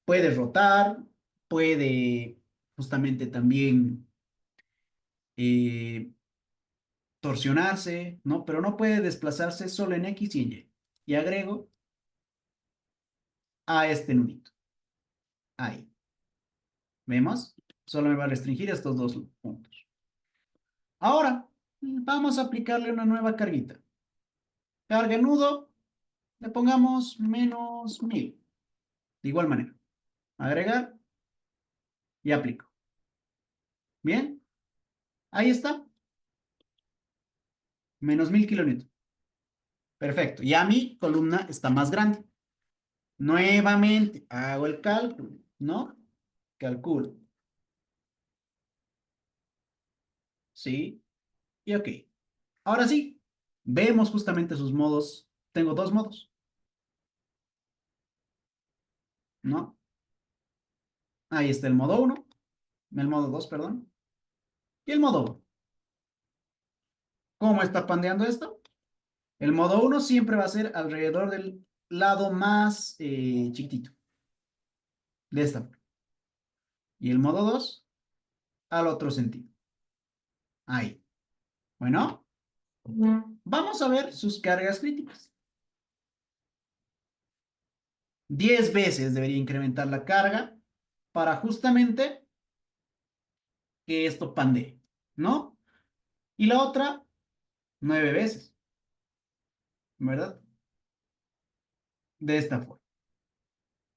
Puede rotar, puede justamente también eh, torsionarse, ¿no? Pero no puede desplazarse solo en X y en Y. Y agrego a este nudito. Ahí. ¿Vemos? Solo me va a restringir estos dos puntos. Ahora, vamos a aplicarle una nueva carguita. Carga en nudo, le pongamos -1000. De igual manera. Agregar y aplico. Bien, ahí está. -1000 kilonewton. Perfecto. Ya mi columna está más grande. Nuevamente hago el cálculo, ¿no? Calculo. Sí. Y ok. Ahora sí, vemos justamente sus modos. Tengo dos modos, ¿no? Ahí está el modo uno, el modo 2, perdón, y el modo 1. ¿Cómo está pandeando esto? El modo uno siempre va a ser alrededor del lado más chiquitito. De esta forma. Y el modo 2 al otro sentido. Ahí. Bueno, vamos a ver sus cargas críticas. 10 veces debería incrementar la carga para justamente que esto pandee, ¿no? Y la otra, 9 veces, ¿verdad? De esta forma.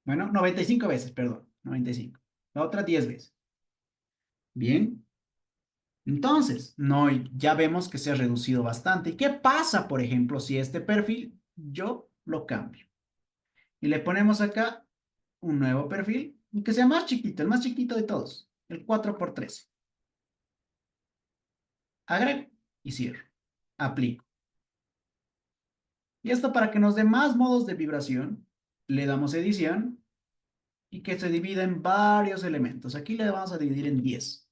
Bueno, 95 veces, perdón, 95. La otra 10 veces. Bien. Entonces, no, ya vemos que se ha reducido bastante. ¿Y qué pasa, por ejemplo, si este perfil yo lo cambio? Y le ponemos acá un nuevo perfil y que sea más chiquito, el más chiquito de todos, el 4x13. Agrego y cierro. Aplico. Y esto para que nos dé más modos de vibración, le damos edición y que se divida en varios elementos. Aquí le vamos a dividir en 10,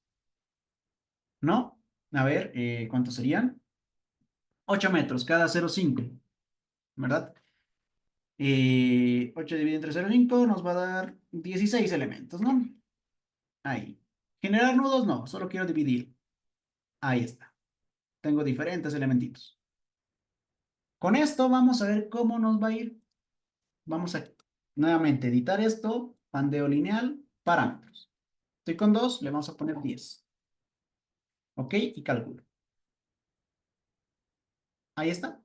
¿no? A ver, ¿cuántos serían? 8 metros, cada 0,5, ¿verdad? 8 dividido entre 0,5 nos va a dar 16 elementos, ¿no? Ahí. Generar nudos no, solo quiero dividir. Ahí está. Tengo diferentes elementitos. Con esto vamos a ver cómo nos va a ir. Vamos a nuevamente editar esto, pandeo lineal, parámetros. Estoy con 2, le vamos a poner 10. ¿Ok? Y calculo. Ahí está.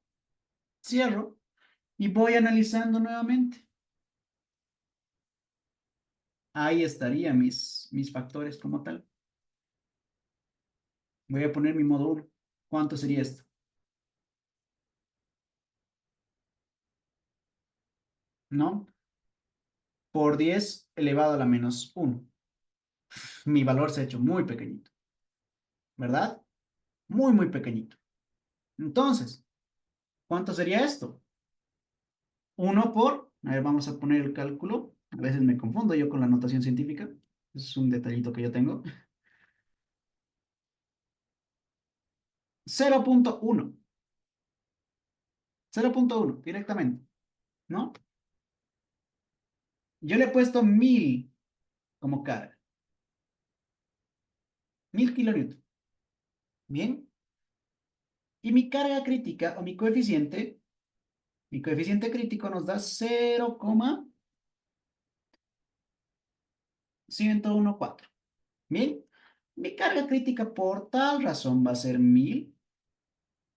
Cierro y voy analizando nuevamente. Ahí estarían mis factores como tal. Voy a poner mi modo 1. ¿Cuánto sería esto? ¿No? Por 10 elevado a la menos 1. Mi valor se ha hecho muy pequeñito, ¿verdad? Muy, muy pequeñito. Entonces, ¿cuánto sería esto? 1 por, a ver, vamos a poner el cálculo. A veces me confundo yo con la notación científica. Es un detallito que yo tengo. 0,1. 0,1 directamente, ¿no? Yo le he puesto 1000 como carga. 1000 kilonewton. Bien. Y mi carga crítica o mi coeficiente crítico nos da 0,114. Bien. Mi carga crítica por tal razón va a ser 1000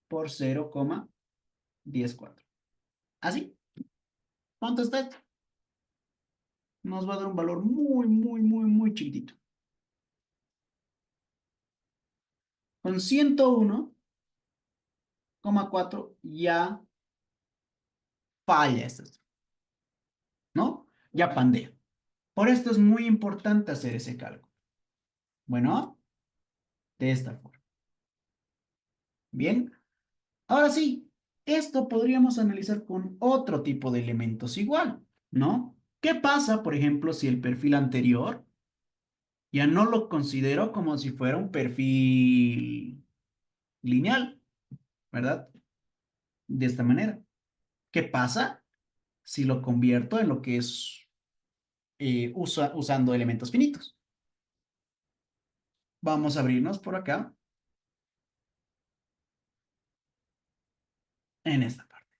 por 0,104. Así. ¿Cuánto está esto? Nos va a dar un valor muy, muy, muy, muy chiquitito. Con 101,4 ya falla esto, ¿no? Ya pandea. Por esto es muy importante hacer ese cálculo. Bueno, de esta forma. Bien. Ahora sí, esto podríamos analizar con otro tipo de elementos igual, ¿no? ¿Qué pasa, por ejemplo, si el perfil anterior ya no lo considero como si fuera un perfil lineal, ¿verdad? De esta manera. ¿Qué pasa si lo convierto en lo que es usando elementos finitos? Vamos a abrirnos por acá en esta parte.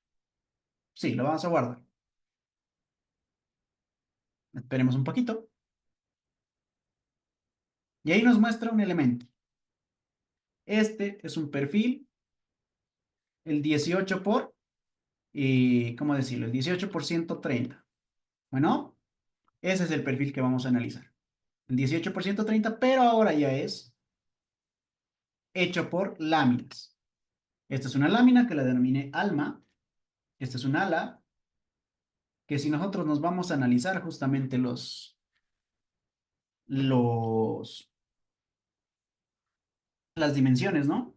Sí, lo vamos a guardar. Esperemos un poquito. Y ahí nos muestra un elemento. Este es un perfil, el 18 por, ¿cómo decirlo? El 18 por 130. Bueno, ese es el perfil que vamos a analizar. El 18 por 130, pero ahora ya es hecho por láminas. Esta es una lámina que la denominé alma. Esta es un ala, que si nosotros nos vamos a analizar justamente los, las dimensiones, ¿no?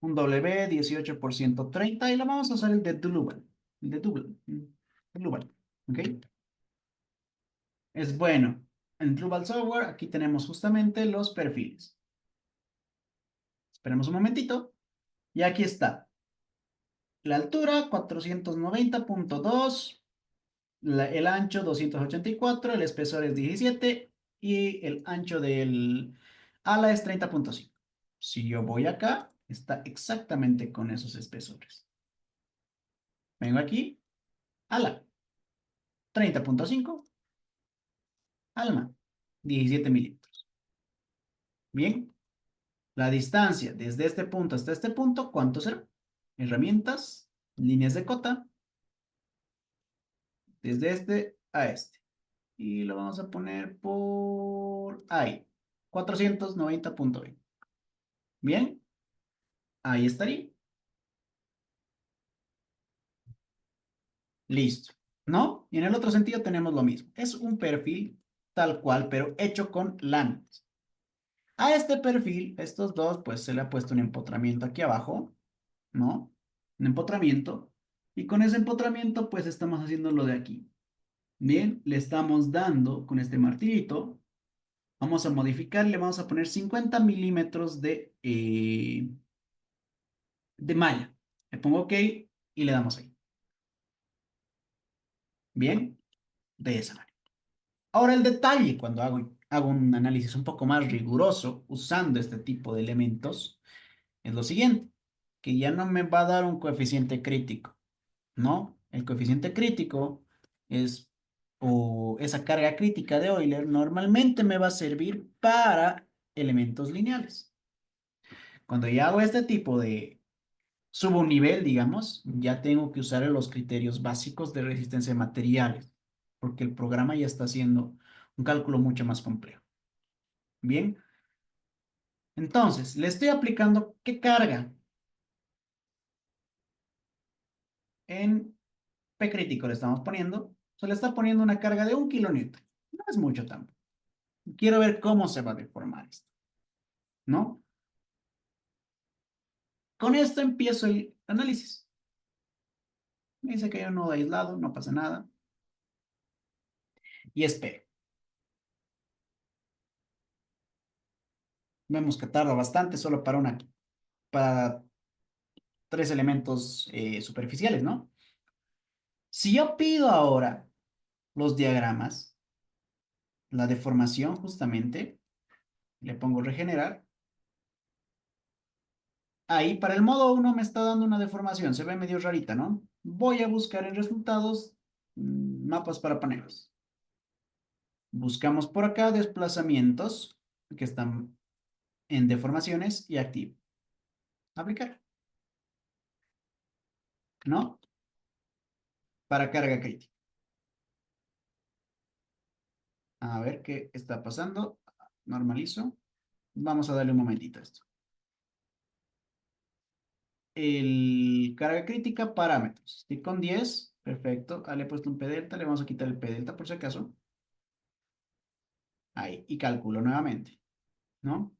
Un W 18 por 130 y lo vamos a usar el de Duluval. El de Duluval. ¿Ok? Es bueno. En Drupal Software, aquí tenemos justamente los perfiles. Esperemos un momentito. Y aquí está. La altura, 490,2. El ancho, 284. El espesor es 17. y el ancho del ala es 30.5. Si yo voy acá, está exactamente con esos espesores. Vengo aquí, ala, 30.5, alma, 17 milímetros. Bien, la distancia desde este punto hasta este punto, ¿cuánto será? Herramientas, líneas de cota, desde este a este. Y lo vamos a poner por ahí, 490.20. Bien, ahí estaría. Listo. ¿No? Y en el otro sentido tenemos lo mismo. Es un perfil tal cual, pero hecho con láminas. A este perfil, estos dos, pues se le ha puesto un empotramiento aquí abajo, ¿no? Un empotramiento. Y con ese empotramiento, pues estamos haciendo lo de aquí. Bien, le estamos dando con este martillito. Vamos a modificar, le vamos a poner 50 milímetros de malla. Le pongo OK y le damos ahí. Bien, de esa manera. Ahora el detalle, cuando hago un análisis un poco más riguroso usando este tipo de elementos, es lo siguiente, que ya no me va a dar un coeficiente crítico, ¿no? El coeficiente crítico es, o esa carga crítica de Euler, normalmente me va a servir para elementos lineales. Cuando ya hago este tipo de, subo un nivel, digamos, ya tengo que usar los criterios básicos de resistencia de materiales, porque el programa ya está haciendo un cálculo mucho más complejo. Bien, entonces, le estoy aplicando ¿qué carga? En P crítico le estamos poniendo, se le está poniendo una carga de 1 kilonewton. No es mucho tampoco. Quiero ver cómo se va a deformar esto, ¿no? Con esto empiezo el análisis. Me dice que hay un nodo aislado, no pasa nada. Y espero. Vemos que tarda bastante solo para 3 elementos superficiales, ¿no? Si yo pido ahora los diagramas, la deformación justamente, le pongo regenerar. Ahí para el modo 1 me está dando una deformación, se ve medio rarita, ¿no? Voy a buscar en resultados mapas para paneles. Buscamos por acá desplazamientos que están en deformaciones y activo. Aplicar, ¿no? Para carga crítica. A ver qué está pasando. Normalizo. Vamos a darle un momentito a esto. El carga crítica, parámetros. Estoy con 10. Perfecto. Le he puesto un P delta. Le vamos a quitar el P delta por si acaso. Ahí. Y calculo nuevamente, ¿no?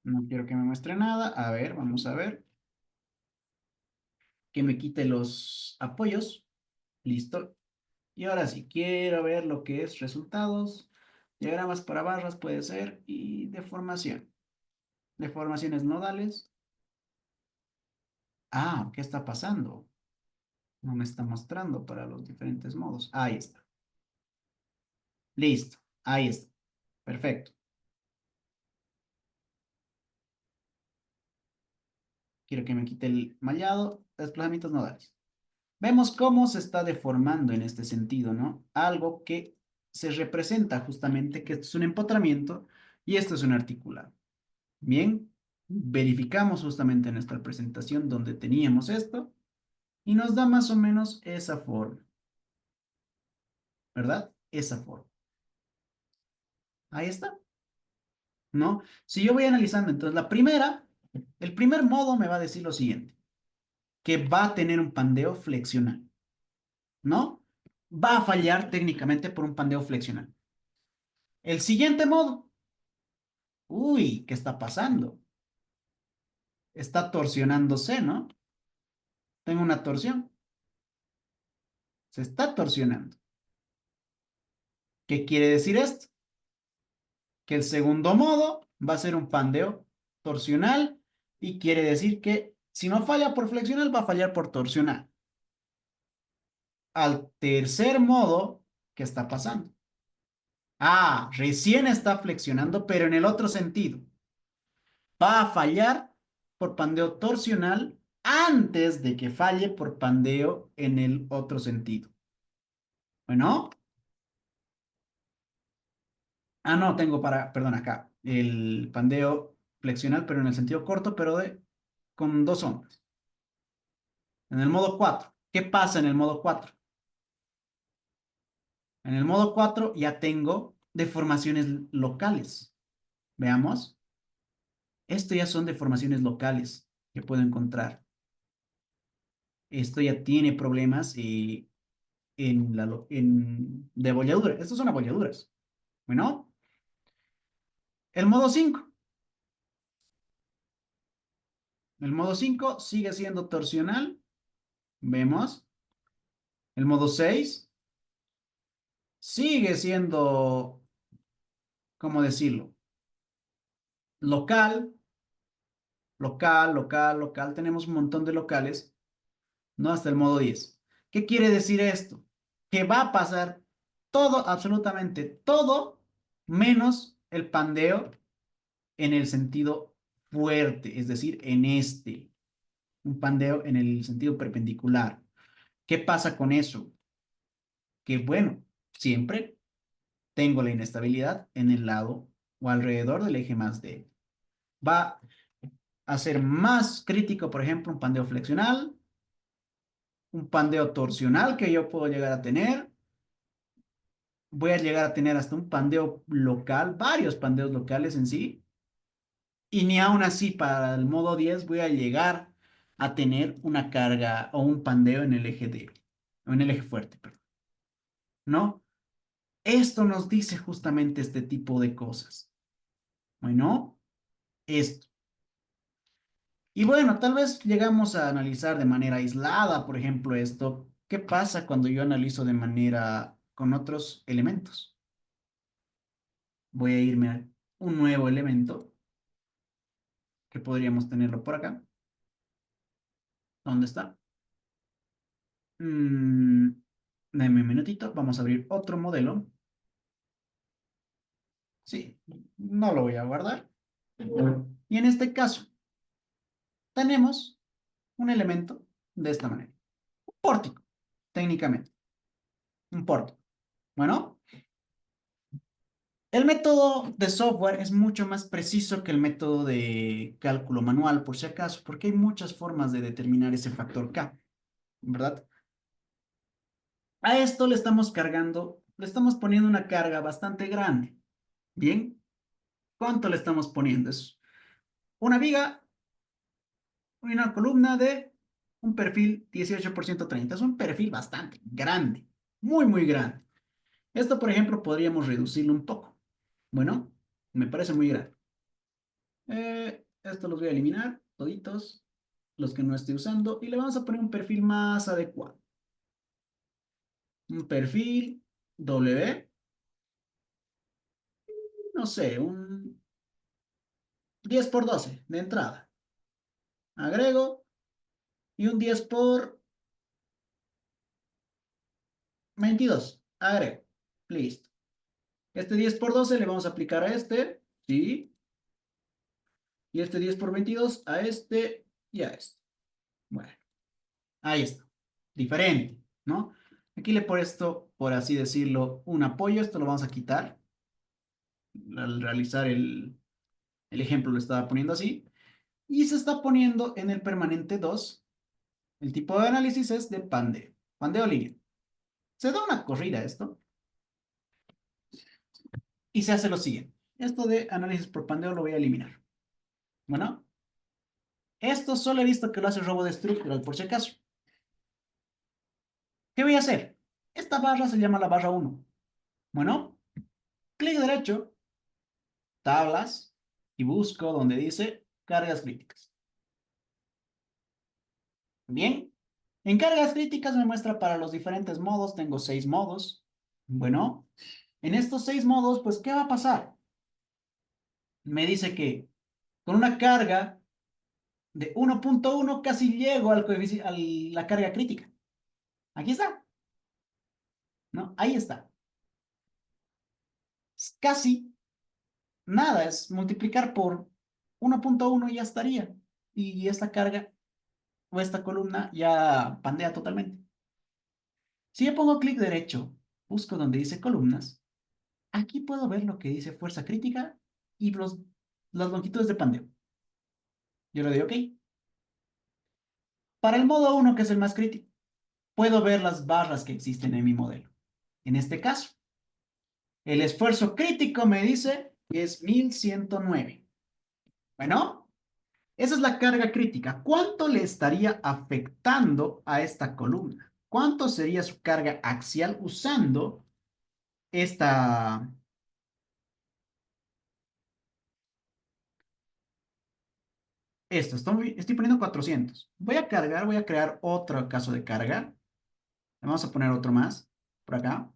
No quiero que me muestre nada. A ver, vamos a ver. Que me quite los apoyos. Listo. Y ahora sí, quiero ver lo que es resultados. Diagramas para barras puede ser. Y deformación. Deformaciones nodales. Ah, ¿qué está pasando? No me está mostrando para los diferentes modos. Ahí está. Listo. Ahí está. Perfecto. Quiero que me quite el mallado. Desplazamientos nodales. Vemos cómo se está deformando en este sentido, ¿no? Algo que se representa justamente que esto es un empotramiento y esto es un articulado. Bien, verificamos justamente nuestra presentación donde teníamos esto y nos da más o menos esa forma, ¿verdad? Esa forma. Ahí está, ¿no? Si yo voy analizando, entonces el primer modo me va a decir lo siguiente, que va a tener un pandeo flexional, ¿no? Va a fallar técnicamente por un pandeo flexional. El siguiente modo, uy, ¿qué está pasando? Está torsionándose, ¿no? Tengo una torsión, se está torsionando. ¿Qué quiere decir esto? Que el segundo modo va a ser un pandeo torsional y quiere decir que Si no falla por flexional, va a fallar por torsional. Al tercer modo, ¿qué está pasando? Ah, recién está flexionando, pero en el otro sentido. Va a fallar por pandeo torsional antes de que falle por pandeo en el otro sentido. Bueno, no, tengo perdón, acá, el pandeo flexional, pero en el sentido corto, pero con dos ondas. En el modo 4. ¿Qué pasa en el modo 4? En el modo 4 ya tengo deformaciones locales. Veamos. Esto ya son deformaciones locales que puedo encontrar. Esto ya tiene problemas de abolladura. Estas son abolladuras. Bueno, el modo 5. El modo 5 sigue siendo torsional. Vemos. El modo 6 sigue siendo, ¿cómo decirlo? Local, local, local, local. Tenemos un montón de locales, ¿no? Hasta el modo 10. ¿Qué quiere decir esto? Que va a pasar todo, absolutamente todo, menos el pandeo en el sentido fuerte, es decir, en este, un pandeo en el sentido perpendicular. ¿Qué pasa con eso? Que bueno, siempre tengo la inestabilidad en el lado o alrededor del eje más débil. Va a ser más crítico, por ejemplo, un pandeo flexional, un pandeo torsional que yo puedo llegar a tener. Voy a llegar a tener hasta un pandeo local, varios pandeos locales en sí. Y ni aún así, para el modo 10 voy a llegar a tener una carga o un pandeo en el eje débil, o en el eje fuerte, perdón. ¿No? Esto nos dice justamente este tipo de cosas. Bueno, esto. Y bueno, tal vez llegamos a analizar de manera aislada, por ejemplo, esto. ¿Qué pasa cuando yo analizo de manera con otros elementos? Voy a irme a un nuevo elemento que podríamos tenerlo por acá. ¿Dónde está? Mm, Dame un minutito, vamos a abrir otro modelo. Sí, no lo voy a guardar. Y en este caso, tenemos un elemento de esta manera. Un pórtico, técnicamente. Un pórtico. Bueno, el método de software es mucho más preciso que el método de cálculo manual, por si acaso, porque hay muchas formas de determinar ese factor K, ¿verdad? A esto le estamos cargando, le estamos poniendo una carga bastante grande. Bien, ¿cuánto le estamos poniendo? Es una viga, una columna de un perfil 18 por 130. Es un perfil bastante grande, muy, muy grande. Esto, por ejemplo, podríamos reducirlo un poco. Bueno, me parece muy grande. Esto los voy a eliminar, toditos, los que no estoy usando, y le vamos a poner un perfil más adecuado. Un perfil W, no sé, un 10 por 12 de entrada. Agrego y un 10 por 22. Agrego. Listo. Este 10 por 12 le vamos a aplicar a este, ¿sí? Y este 10 por 22 a este y a este. Bueno, ahí está. Diferente, ¿no? Aquí le por esto, por así decirlo, un apoyo. Esto lo vamos a quitar. Al realizar el ejemplo lo estaba poniendo así. Y se está poniendo en el permanente 2. El tipo de análisis es de pandeo. Pandeo lineal. Se da una corrida esto y se hace lo siguiente. Esto de análisis por pandeo lo voy a eliminar. Bueno, esto solo he visto que lo hace RoboDestructural por si acaso. ¿Qué voy a hacer? Esta barra se llama la barra 1. Bueno, clic derecho, tablas y busco donde dice cargas críticas. Bien, en cargas críticas me muestra para los diferentes modos. Tengo 6 modos. Bueno, en estos 6 modos, pues, ¿qué va a pasar? Me dice que con una carga De 1.1 casi llego al a la carga crítica. Aquí está, ¿no? Ahí está. Es casi nada, es multiplicar por 1.1 y ya estaría. Y esta carga o esta columna ya pandea totalmente. Si yo pongo clic derecho, busco donde dice columnas, aquí puedo ver lo que dice fuerza crítica y las longitudes de pandeo. Yo le doy OK. Para el modo 1, que es el más crítico, puedo ver las barras que existen en mi modelo. En este caso, el esfuerzo crítico me dice que es 1109. Bueno, esa es la carga crítica. ¿Cuánto le estaría afectando a esta columna? ¿Cuánto sería su carga axial usando esta, estoy poniendo 400. Voy a cargar, voy a crear otro caso de carga. Vamos a poner otro más por acá.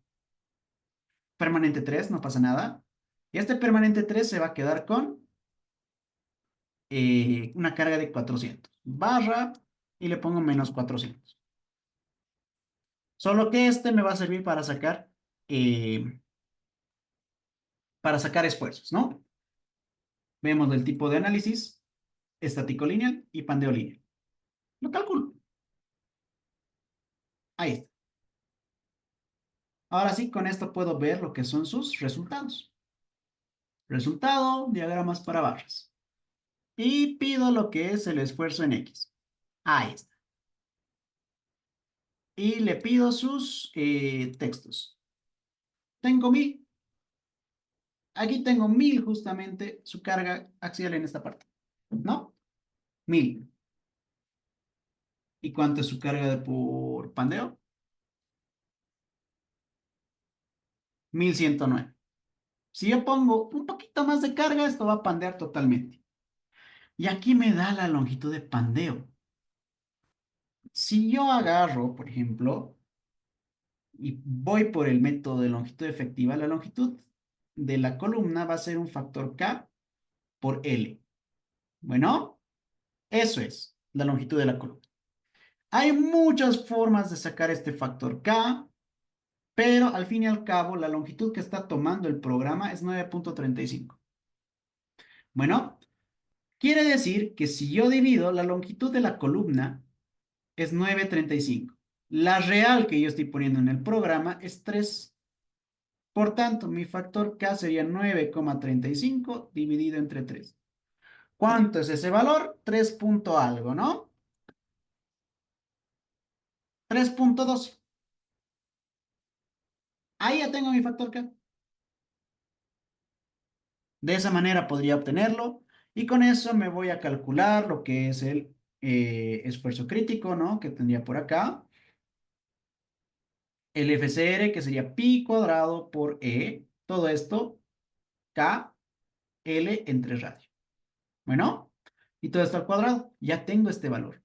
Permanente 3, no pasa nada. Y este permanente 3 se va a quedar con una carga de 400. Barra y le pongo menos 400. Solo que este me va a servir eh, para sacar esfuerzos, ¿no? Vemos el tipo de análisis, estático lineal y pandeo lineal. Lo calculo. Ahí está. Ahora sí, con esto puedo ver lo que son sus resultados. Resultado, diagramas para barras. Y pido lo que es el esfuerzo en X. Ahí está. Y le pido sus textos. Tengo 1000. Aquí tengo 1000 justamente su carga axial en esta parte. ¿No? 1000. ¿Y cuánto es su carga por pandeo? 1109. Si yo pongo un poquito más de carga, esto va a pandear totalmente. Y aquí me da la longitud de pandeo. Si yo agarro, por ejemplo, y voy por el método de longitud efectiva, la longitud de la columna va a ser un factor K por L. Bueno, eso es la longitud de la columna. Hay muchas formas de sacar este factor K, pero al fin y al cabo la longitud que está tomando el programa es 9.35. Bueno, quiere decir que si yo divido, la longitud de la columna es 9.35. La real que yo estoy poniendo en el programa es 3. Por tanto, mi factor K sería 9,35 dividido entre 3. ¿Cuánto es ese valor? 3 punto algo, ¿no? 3.12. Ahí ya tengo mi factor K. De esa manera podría obtenerlo y con eso me voy a calcular lo que es el esfuerzo crítico, ¿no? Que tendría por acá. El FCR, que sería pi cuadrado por E. Todo esto, K, L entre radio. Bueno, y todo esto al cuadrado. Ya tengo este valor.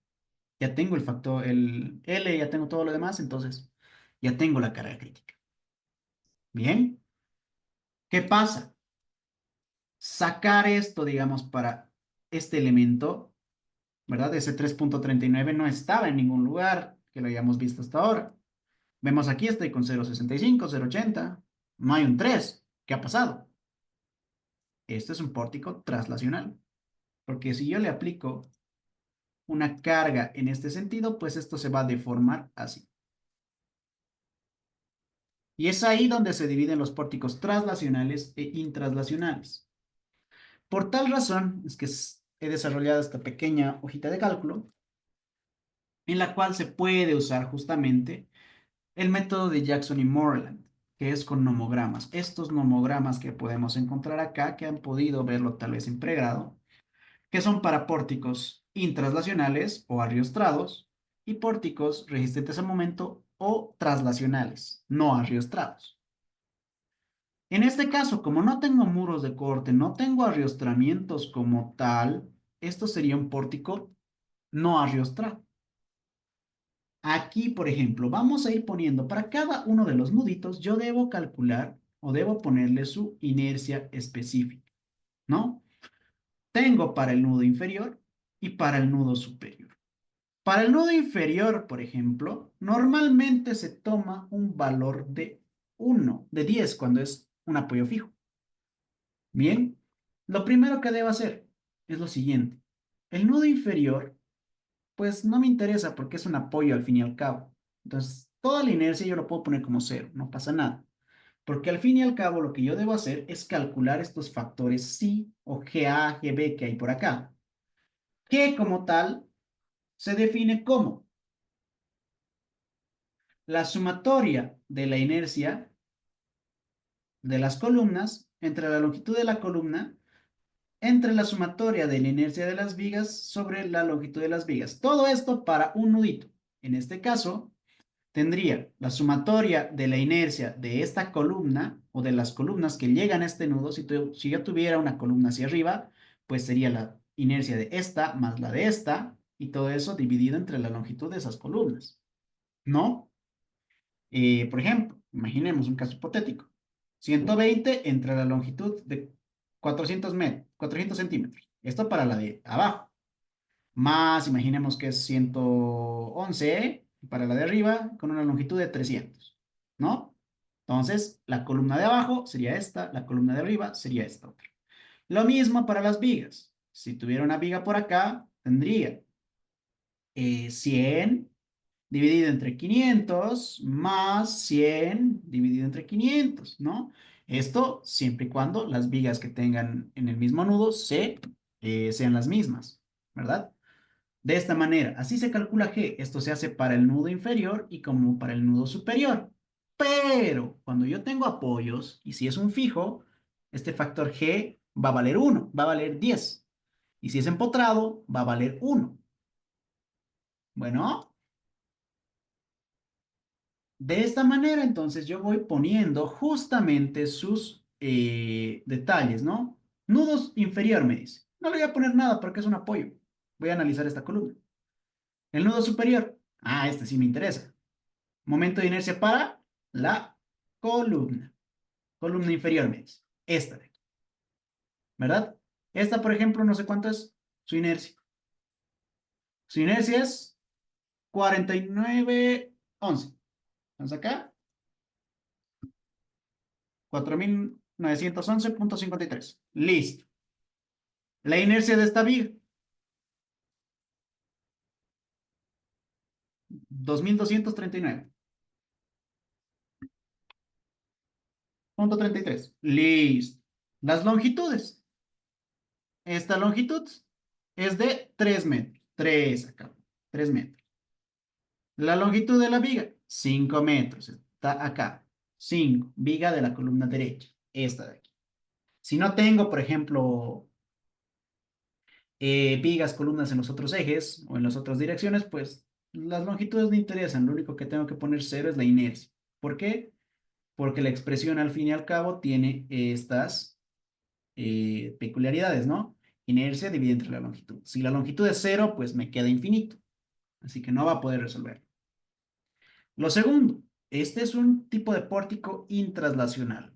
Ya tengo el factor, el L, ya tengo todo lo demás, entonces ya tengo la carga crítica. Bien, ¿qué pasa? Sacar esto, digamos, para este elemento, ¿verdad? Ese 3.39 no estaba en ningún lugar que lo hayamos visto hasta ahora. Vemos aquí, estoy con 0.65, 0.80, no hay un 3. ¿Qué ha pasado? Esto es un pórtico traslacional, porque si yo le aplico una carga en este sentido, pues esto se va a deformar así. Y es ahí donde se dividen los pórticos traslacionales e intraslacionales. Por tal razón es que he desarrollado esta pequeña hojita de cálculo en la cual se puede usar justamente el método de Jackson y Moreland, que es con nomogramas. Estos nomogramas que podemos encontrar acá, que han podido verlo tal vez en pregrado, que son para pórticos intraslacionales o arriostrados y pórticos resistentes al momento o traslacionales, no arriostrados. En este caso, como no tengo muros de corte, no tengo arriostramientos como tal, esto sería un pórtico no arriostrado. Aquí, por ejemplo, vamos a ir poniendo para cada uno de los nuditos, yo debo calcular o debo ponerle su inercia específica, ¿no? Tengo para el nudo inferior y para el nudo superior. Para el nudo inferior, por ejemplo, normalmente se toma un valor de 1, de 10 cuando es un apoyo fijo. Bien, lo primero que debo hacer es lo siguiente. El nudo inferior, pues no me interesa porque es un apoyo al fin y al cabo. Entonces, toda la inercia yo lo puedo poner como cero, no pasa nada. Porque al fin y al cabo lo que yo debo hacer es calcular estos factores psi o GA, GB que hay por acá. Que como tal se define como la sumatoria de la inercia de las columnas entre la longitud de la columna entre la sumatoria de la inercia de las vigas sobre la longitud de las vigas. Todo esto para un nudito. En este caso, tendría la sumatoria de la inercia de esta columna o de las columnas que llegan a este nudo. Si yo tuviera una columna hacia arriba, pues sería la inercia de esta más la de esta y todo eso dividido entre la longitud de esas columnas, ¿no? Por ejemplo, imaginemos un caso hipotético. 120 entre la longitud de 400 centímetros. Esto para la de abajo. Más, imaginemos que es 111 para la de arriba con una longitud de 300, ¿no? Entonces, la columna de abajo sería esta, la columna de arriba sería esta otra. Lo mismo para las vigas. Si tuviera una viga por acá, tendría 100 dividido entre 500 más 100 dividido entre 500, ¿no? Esto siempre y cuando las vigas que tengan en el mismo nudo sean las mismas, ¿verdad? De esta manera, así se calcula G. Esto se hace para el nudo inferior y como para el nudo superior. Pero cuando yo tengo apoyos, y si es un fijo, este factor G va a valer 1, va a valer 10. Y si es empotrado, va a valer 1. Bueno, de esta manera, entonces, yo voy poniendo justamente sus detalles, ¿no? Nudos inferior, me dice. No le voy a poner nada porque es un apoyo. Voy a analizar esta columna. El nudo superior. Ah, este sí me interesa. Momento de inercia para la columna. Columna inferior, me dice. Esta de aquí, ¿verdad? Esta, por ejemplo, no sé cuánto es su inercia. Su inercia es 49,11. Vamos acá. 4911,53. Listo. La inercia de esta viga, 2239,33. Listo. Las longitudes. Esta longitud es de 3 metros. 3 acá. 3 metros. La longitud de la viga, 5 metros. Está acá. 5. Viga de la columna derecha. Esta de aquí. Si no tengo, por ejemplo, vigas, columnas en los otros ejes o en las otras direcciones, pues las longitudes no interesan. Lo único que tengo que poner cero es la inercia. ¿Por qué? Porque la expresión al fin y al cabo tiene estas peculiaridades, ¿no? Inercia dividida entre la longitud. Si la longitud es cero, pues me queda infinito. Así que no va a poder resolver. Lo segundo, este es un tipo de pórtico intraslacional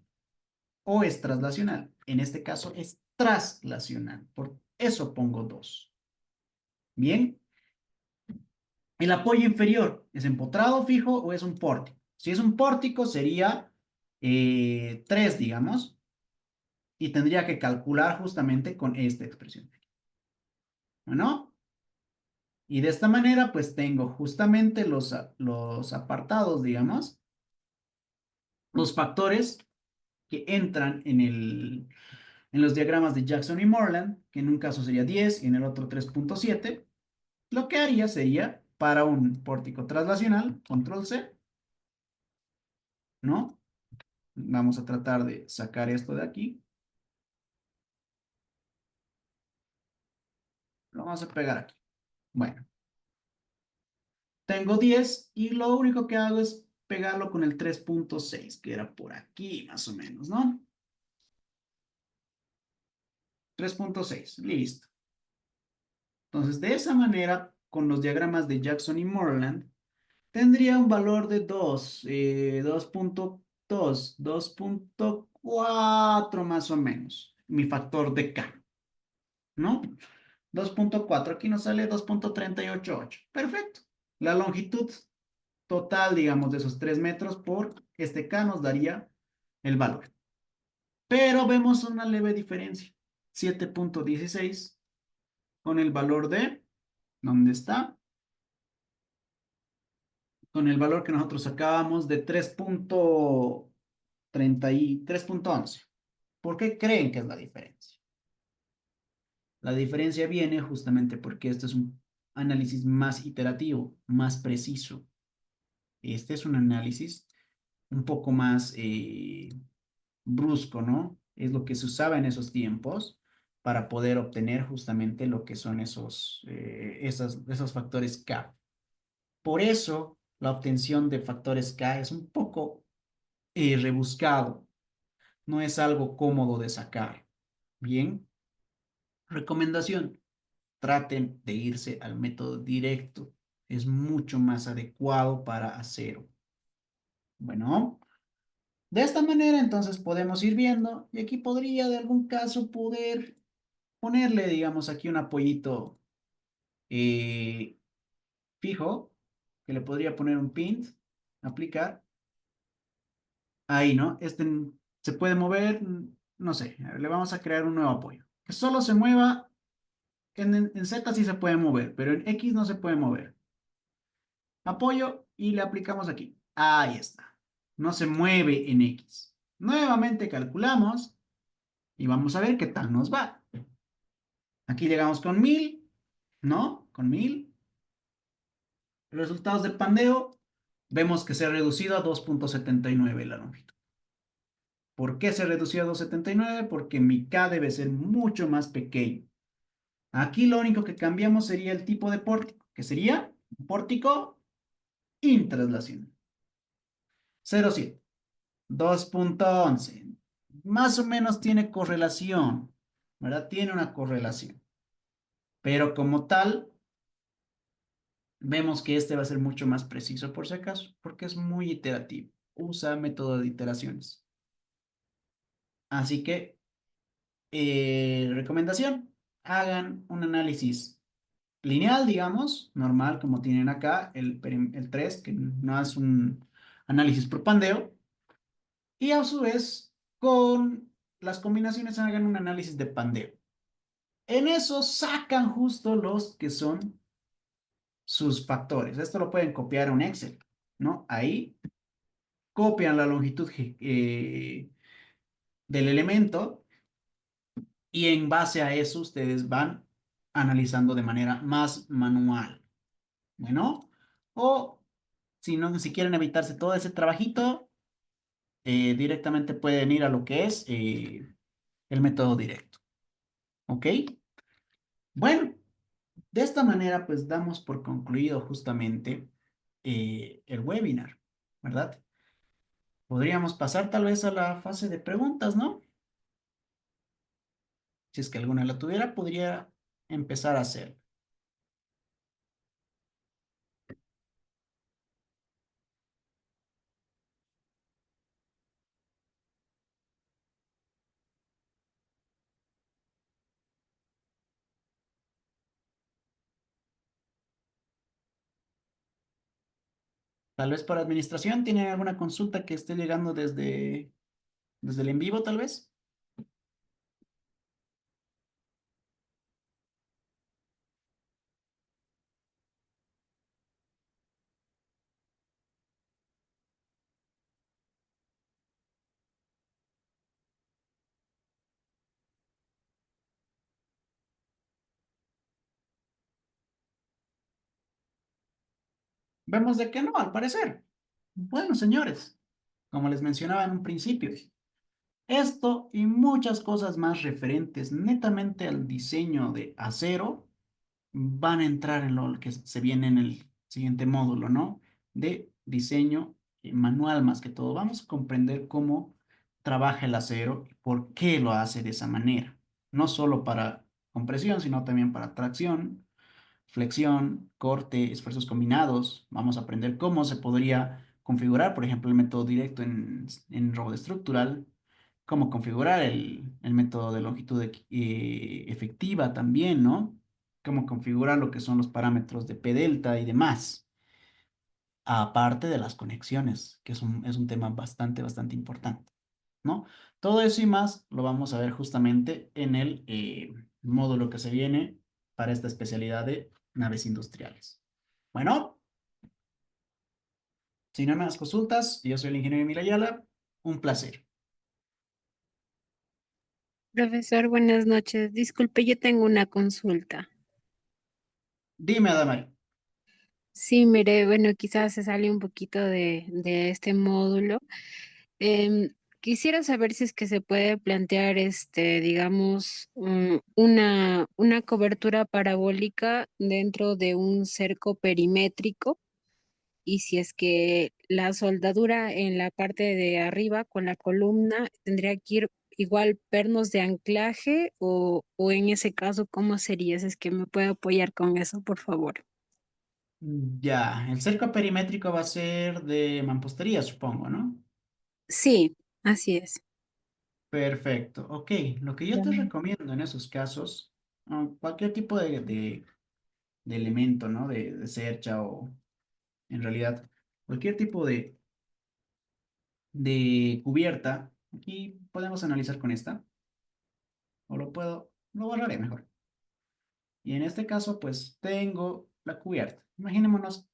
o es traslacional. En este caso es traslacional. Por eso pongo 2. Bien. El apoyo inferior, ¿es empotrado fijo o es un pórtico? Si es un pórtico sería 3, digamos, y tendría que calcular justamente con esta expresión. ¿No? Y de esta manera, pues tengo justamente los apartados, digamos, los factores que entran en los diagramas de Jackson y Moreland, que en un caso sería 10 y en el otro 3,7. Lo que haría sería, para un pórtico traslacional, control C, ¿no? Vamos a tratar de sacar esto de aquí. Lo vamos a pegar aquí. Bueno, tengo 10 y lo único que hago es pegarlo con el 3,6, que era por aquí más o menos, ¿no? 3,6, listo. Entonces, de esa manera, con los diagramas de Jackson y Moreland, tendría un valor de 2, 2,2, 2,4 más o menos, mi factor de K, ¿no? 2.4, aquí nos sale 2.388. Perfecto. La longitud total, digamos, de esos 3 metros por este K nos daría el valor. Pero vemos una leve diferencia. 7.16 con el valor de, ¿dónde está? Con el valor que nosotros sacábamos de 3.11. ¿Por qué creen que es la diferencia? La diferencia viene justamente porque este es un análisis más iterativo, más preciso. Este es un análisis un poco más brusco, ¿no? Es lo que se usaba en esos tiempos para poder obtener justamente lo que son esos factores K. Por eso, la obtención de factores K es un poco rebuscado, no es algo cómodo de sacar. Bien, recomendación, traten de irse al método directo, es mucho más adecuado para acero. Bueno, de esta manera entonces podemos ir viendo y aquí podría de algún caso poder ponerle, digamos, aquí un apoyito eh, fijo, que le podría poner un pin, aplicar. Ahí, ¿no? Se puede mover, no sé, le vamos a crear un nuevo apoyo. Que solo se mueva, en Z sí se puede mover, pero en X no se puede mover. Apoyo y le aplicamos aquí. Ahí está. No se mueve en X. Nuevamente calculamos y vamos a ver qué tal nos va. Aquí llegamos con 1000, ¿no? Con 1000. Resultados de pandeo, vemos que se ha reducido a 2.79 la longitud. ¿Por qué se redució a 2.79? Porque mi K debe ser mucho más pequeño. Aquí lo único que cambiamos sería el tipo de pórtico, que sería un pórtico intraslacional. 0,7, 2.11. Más o menos tiene correlación, ¿verdad? Tiene una correlación. Pero como tal, vemos que este va a ser mucho más preciso por si acaso, porque es muy iterativo. Usa método de iteraciones. Así que, recomendación, hagan un análisis lineal, digamos, normal, como tienen acá, el 3 que no es un análisis por pandeo, y a su vez, con las combinaciones hagan un análisis de pandeo. En eso sacan justo los que son sus factores. Esto lo pueden copiar a un Excel, ¿no? Ahí copian la longitud del elemento y en base a eso ustedes van analizando de manera más manual. Bueno, o si no, si quieren evitarse todo ese trabajito, directamente pueden ir a lo que es el método directo. ¿Ok? Bueno, de esta manera pues damos por concluido justamente el webinar, ¿verdad? Podríamos pasar tal vez a la fase de preguntas, ¿no? Si es que alguna la tuviera, podría empezar a hacer. Tal vez para administración, ¿tienen alguna consulta que esté llegando desde el en vivo, tal vez? Vemos de que no, al parecer. Bueno, señores, como les mencionaba en un principio, esto y muchas cosas más referentes netamente al diseño de acero van a entrar en lo que se viene en el siguiente módulo, ¿no? De diseño manual más que todo. Vamos a comprender cómo trabaja el acero y por qué lo hace de esa manera. No solo para compresión, sino también para tracción, flexión, corte, esfuerzos combinados. Vamos a aprender cómo se podría configurar, por ejemplo, el método directo en robot estructural, cómo configurar el método de longitud efectiva también, ¿no? cómo configurar lo que son los parámetros de P delta y demás, aparte de las conexiones, que es un tema bastante importante, ¿no? Todo eso y más lo vamos a ver justamente en el módulo que se viene para esta especialidad de naves industriales. Bueno, sin nada más consultas, yo soy el ingeniero Emil Ayala, un placer. Profesor, buenas noches. Disculpe, yo tengo una consulta. Dime, Adamari. Sí, mire, bueno, quizás se sale un poquito de este módulo. Quisiera saber si es que se puede plantear, digamos, una cobertura parabólica dentro de un cerco perimétrico y si es que la soldadura en la parte de arriba con la columna tendría que ir igual pernos de anclaje o en ese caso, ¿cómo sería? Si es que me puede apoyar con eso, por favor. Ya, el cerco perimétrico va a ser de mampostería, supongo, ¿no? Sí, así es. Perfecto. Ok, lo que yo Ya. te recomiendo en esos casos, cualquier tipo de elemento, ¿no? De cercha o en realidad cualquier tipo de cubierta, aquí podemos analizar con esta, o lo borraré mejor. Y en este caso, pues tengo la cubierta. Imaginémonos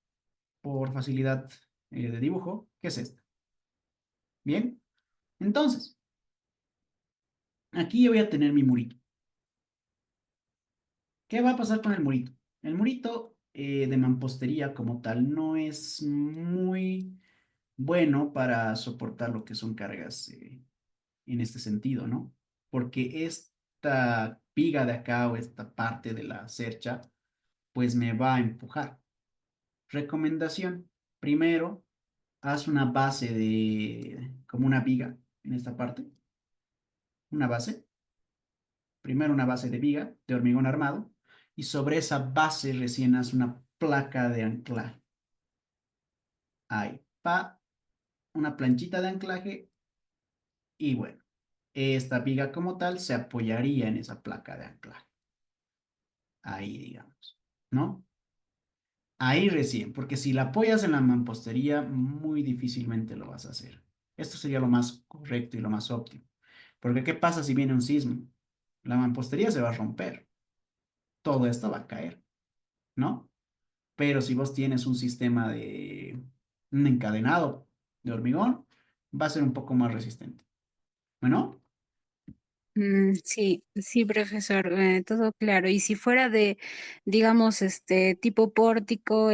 por facilidad de dibujo, ¿qué es esta? Bien, entonces, aquí yo voy a tener mi murito. ¿Qué va a pasar con el murito? El murito de mampostería como tal no es muy bueno para soportar lo que son cargas en este sentido, ¿no? Porque esta viga de acá o esta parte de la cercha, pues me va a empujar. Recomendación, primero, haz una base como una viga en esta parte, una base, primero una base de viga de hormigón armado y sobre esa base recién haz una placa de anclaje. Ahí, una planchita de anclaje y bueno, esta viga como tal se apoyaría en esa placa de anclaje. Ahí, digamos, ¿no? Ahí recién, porque si la apoyas en la mampostería, muy difícilmente lo vas a hacer. Esto sería lo más correcto y lo más óptimo. Porque ¿qué pasa si viene un sismo? La mampostería se va a romper, todo esto va a caer, ¿no? Pero si vos tienes un sistema de un encadenado de hormigón, va a ser un poco más resistente. Bueno, Sí, sí, profesor, todo claro. Y si fuera de, digamos, tipo pórtico,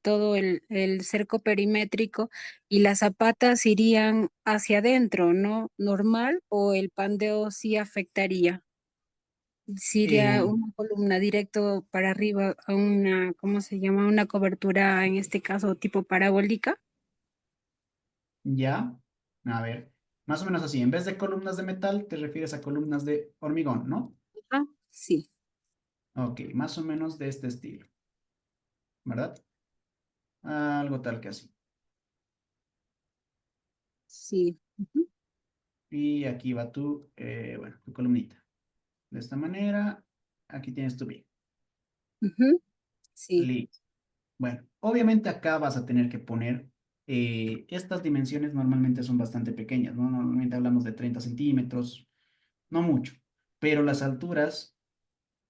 todo el cerco perimétrico y las zapatas irían hacia adentro, ¿no? ¿Normal o el pandeo sí afectaría? Si iría eh, una columna directo para arriba a una, ¿cómo se llama? Una cobertura, en este caso, tipo parabólica. ya, a ver, más o menos así. En vez de columnas de metal, te refieres a columnas de hormigón, ¿no? Ah, sí, Ok, más o menos de este estilo, ¿verdad? Algo tal que así. sí. Ujú, Y aquí va bueno, tu columnita. De esta manera, aquí tienes tu viga. ujú, sí. Listo. Bueno, obviamente acá vas a tener que poner, estas dimensiones normalmente son bastante pequeñas, ¿no? Normalmente hablamos de 30 centímetros, no mucho, pero las alturas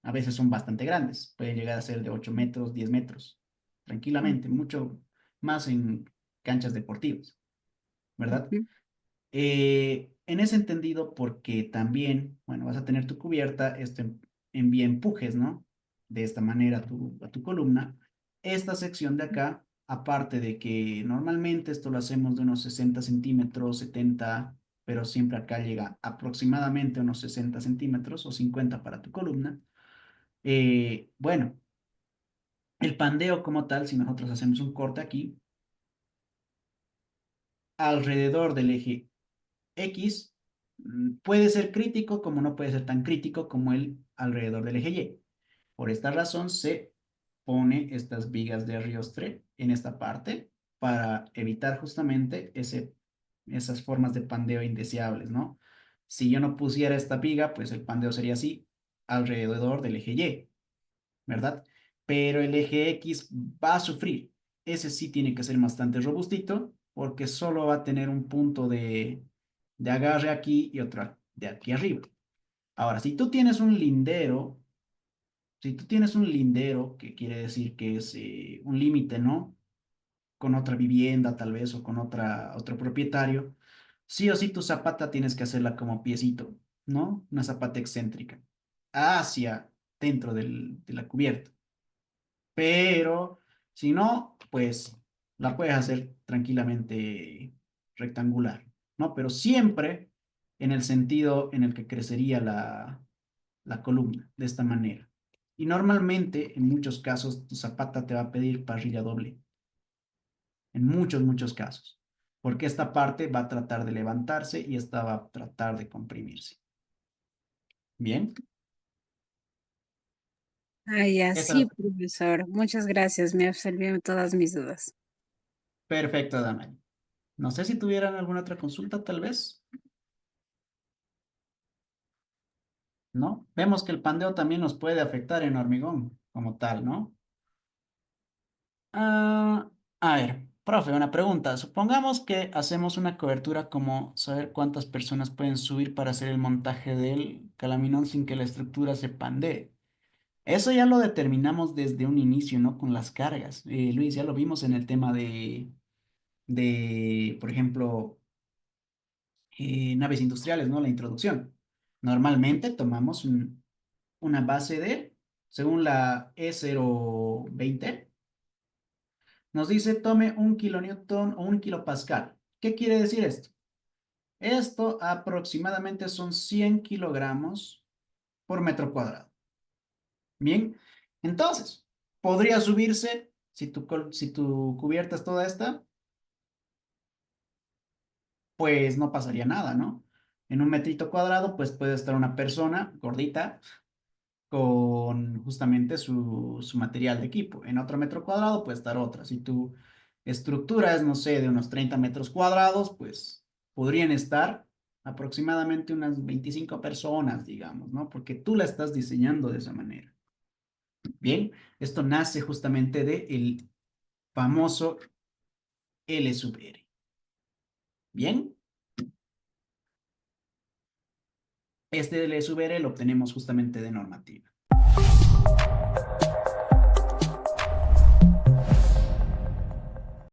a veces son bastante grandes, pueden llegar a ser de 8 metros, 10 metros, tranquilamente, Ujú, mucho más en canchas deportivas, ¿verdad? ujú, En ese entendido, porque también, bueno, vas a tener tu cubierta, esto envía empujes, ¿no? De esta manera a tu columna. Esta sección de acá, aparte de que normalmente esto lo hacemos de unos 60 centímetros, 70, pero siempre acá llega aproximadamente a unos 60 centímetros o 50 para tu columna. Bueno, el pandeo como tal, si nosotros hacemos un corte aquí, alrededor del eje X puede ser crítico como no puede ser tan crítico como el alrededor del eje Y. Por esta razón se pone estas vigas de riostre en esta parte para evitar justamente esas formas de pandeo indeseables, ¿no? Si yo no pusiera esta viga, pues el pandeo sería así alrededor del eje Y. ¿verdad? Pero el eje X va a sufrir. Ese sí tiene que ser bastante robustito porque solo va a tener un punto de agarre aquí y otro de aquí arriba. Ahora, si tú tienes un lindero, que quiere decir que es un límite, ¿no? Con otra vivienda tal vez o con otro propietario, sí o sí tu zapata tienes que hacerla como piecito, ¿no? Una zapata excéntrica hacia dentro de la cubierta. Pero si no, pues la puedes hacer tranquilamente rectangular, ¿no? Pero siempre en el sentido en el que crecería la columna, de esta manera. Y normalmente, en muchos casos, tu zapata te va a pedir parrilla doble, en muchos casos, porque esta parte va a tratar de levantarse y esta va a tratar de comprimirse. Bien, Ah, ya, sí, esa, profesor. Muchas gracias. Me absolvió todas mis dudas. perfecto, Dana. No sé si tuvieran alguna otra consulta, tal vez, ¿no? Vemos que el pandeo también nos puede afectar en hormigón como tal, ¿no? Ah, a ver, profe, una pregunta. Supongamos que hacemos una cobertura como saber cuántas personas pueden subir para hacer el montaje del calaminón sin que la estructura se pandee. Eso ya lo determinamos desde un inicio, ¿no? Con las cargas. Luis, ya lo vimos en el tema por ejemplo, naves industriales, ¿no? La introducción. Normalmente tomamos una base de, según la E020, nos dice tome un kilonewton o un kilopascal. ¿Qué quiere decir esto? Esto aproximadamente son 100 kilogramos por metro cuadrado. Bien, entonces, podría subirse, si tu cubierta es toda esta, pues no pasaría nada, ¿no? En un metrito cuadrado, pues puede estar una persona gordita con justamente su material de equipo. En otro metro cuadrado puede estar otra. Si tu estructura es, no sé, de unos 30 metros cuadrados, pues podrían estar aproximadamente unas 25 personas, digamos, ¿no? Porque tú la estás diseñando de esa manera. Bien, esto nace justamente del famoso L sub R. Bien, este L sub R lo obtenemos justamente de normativa.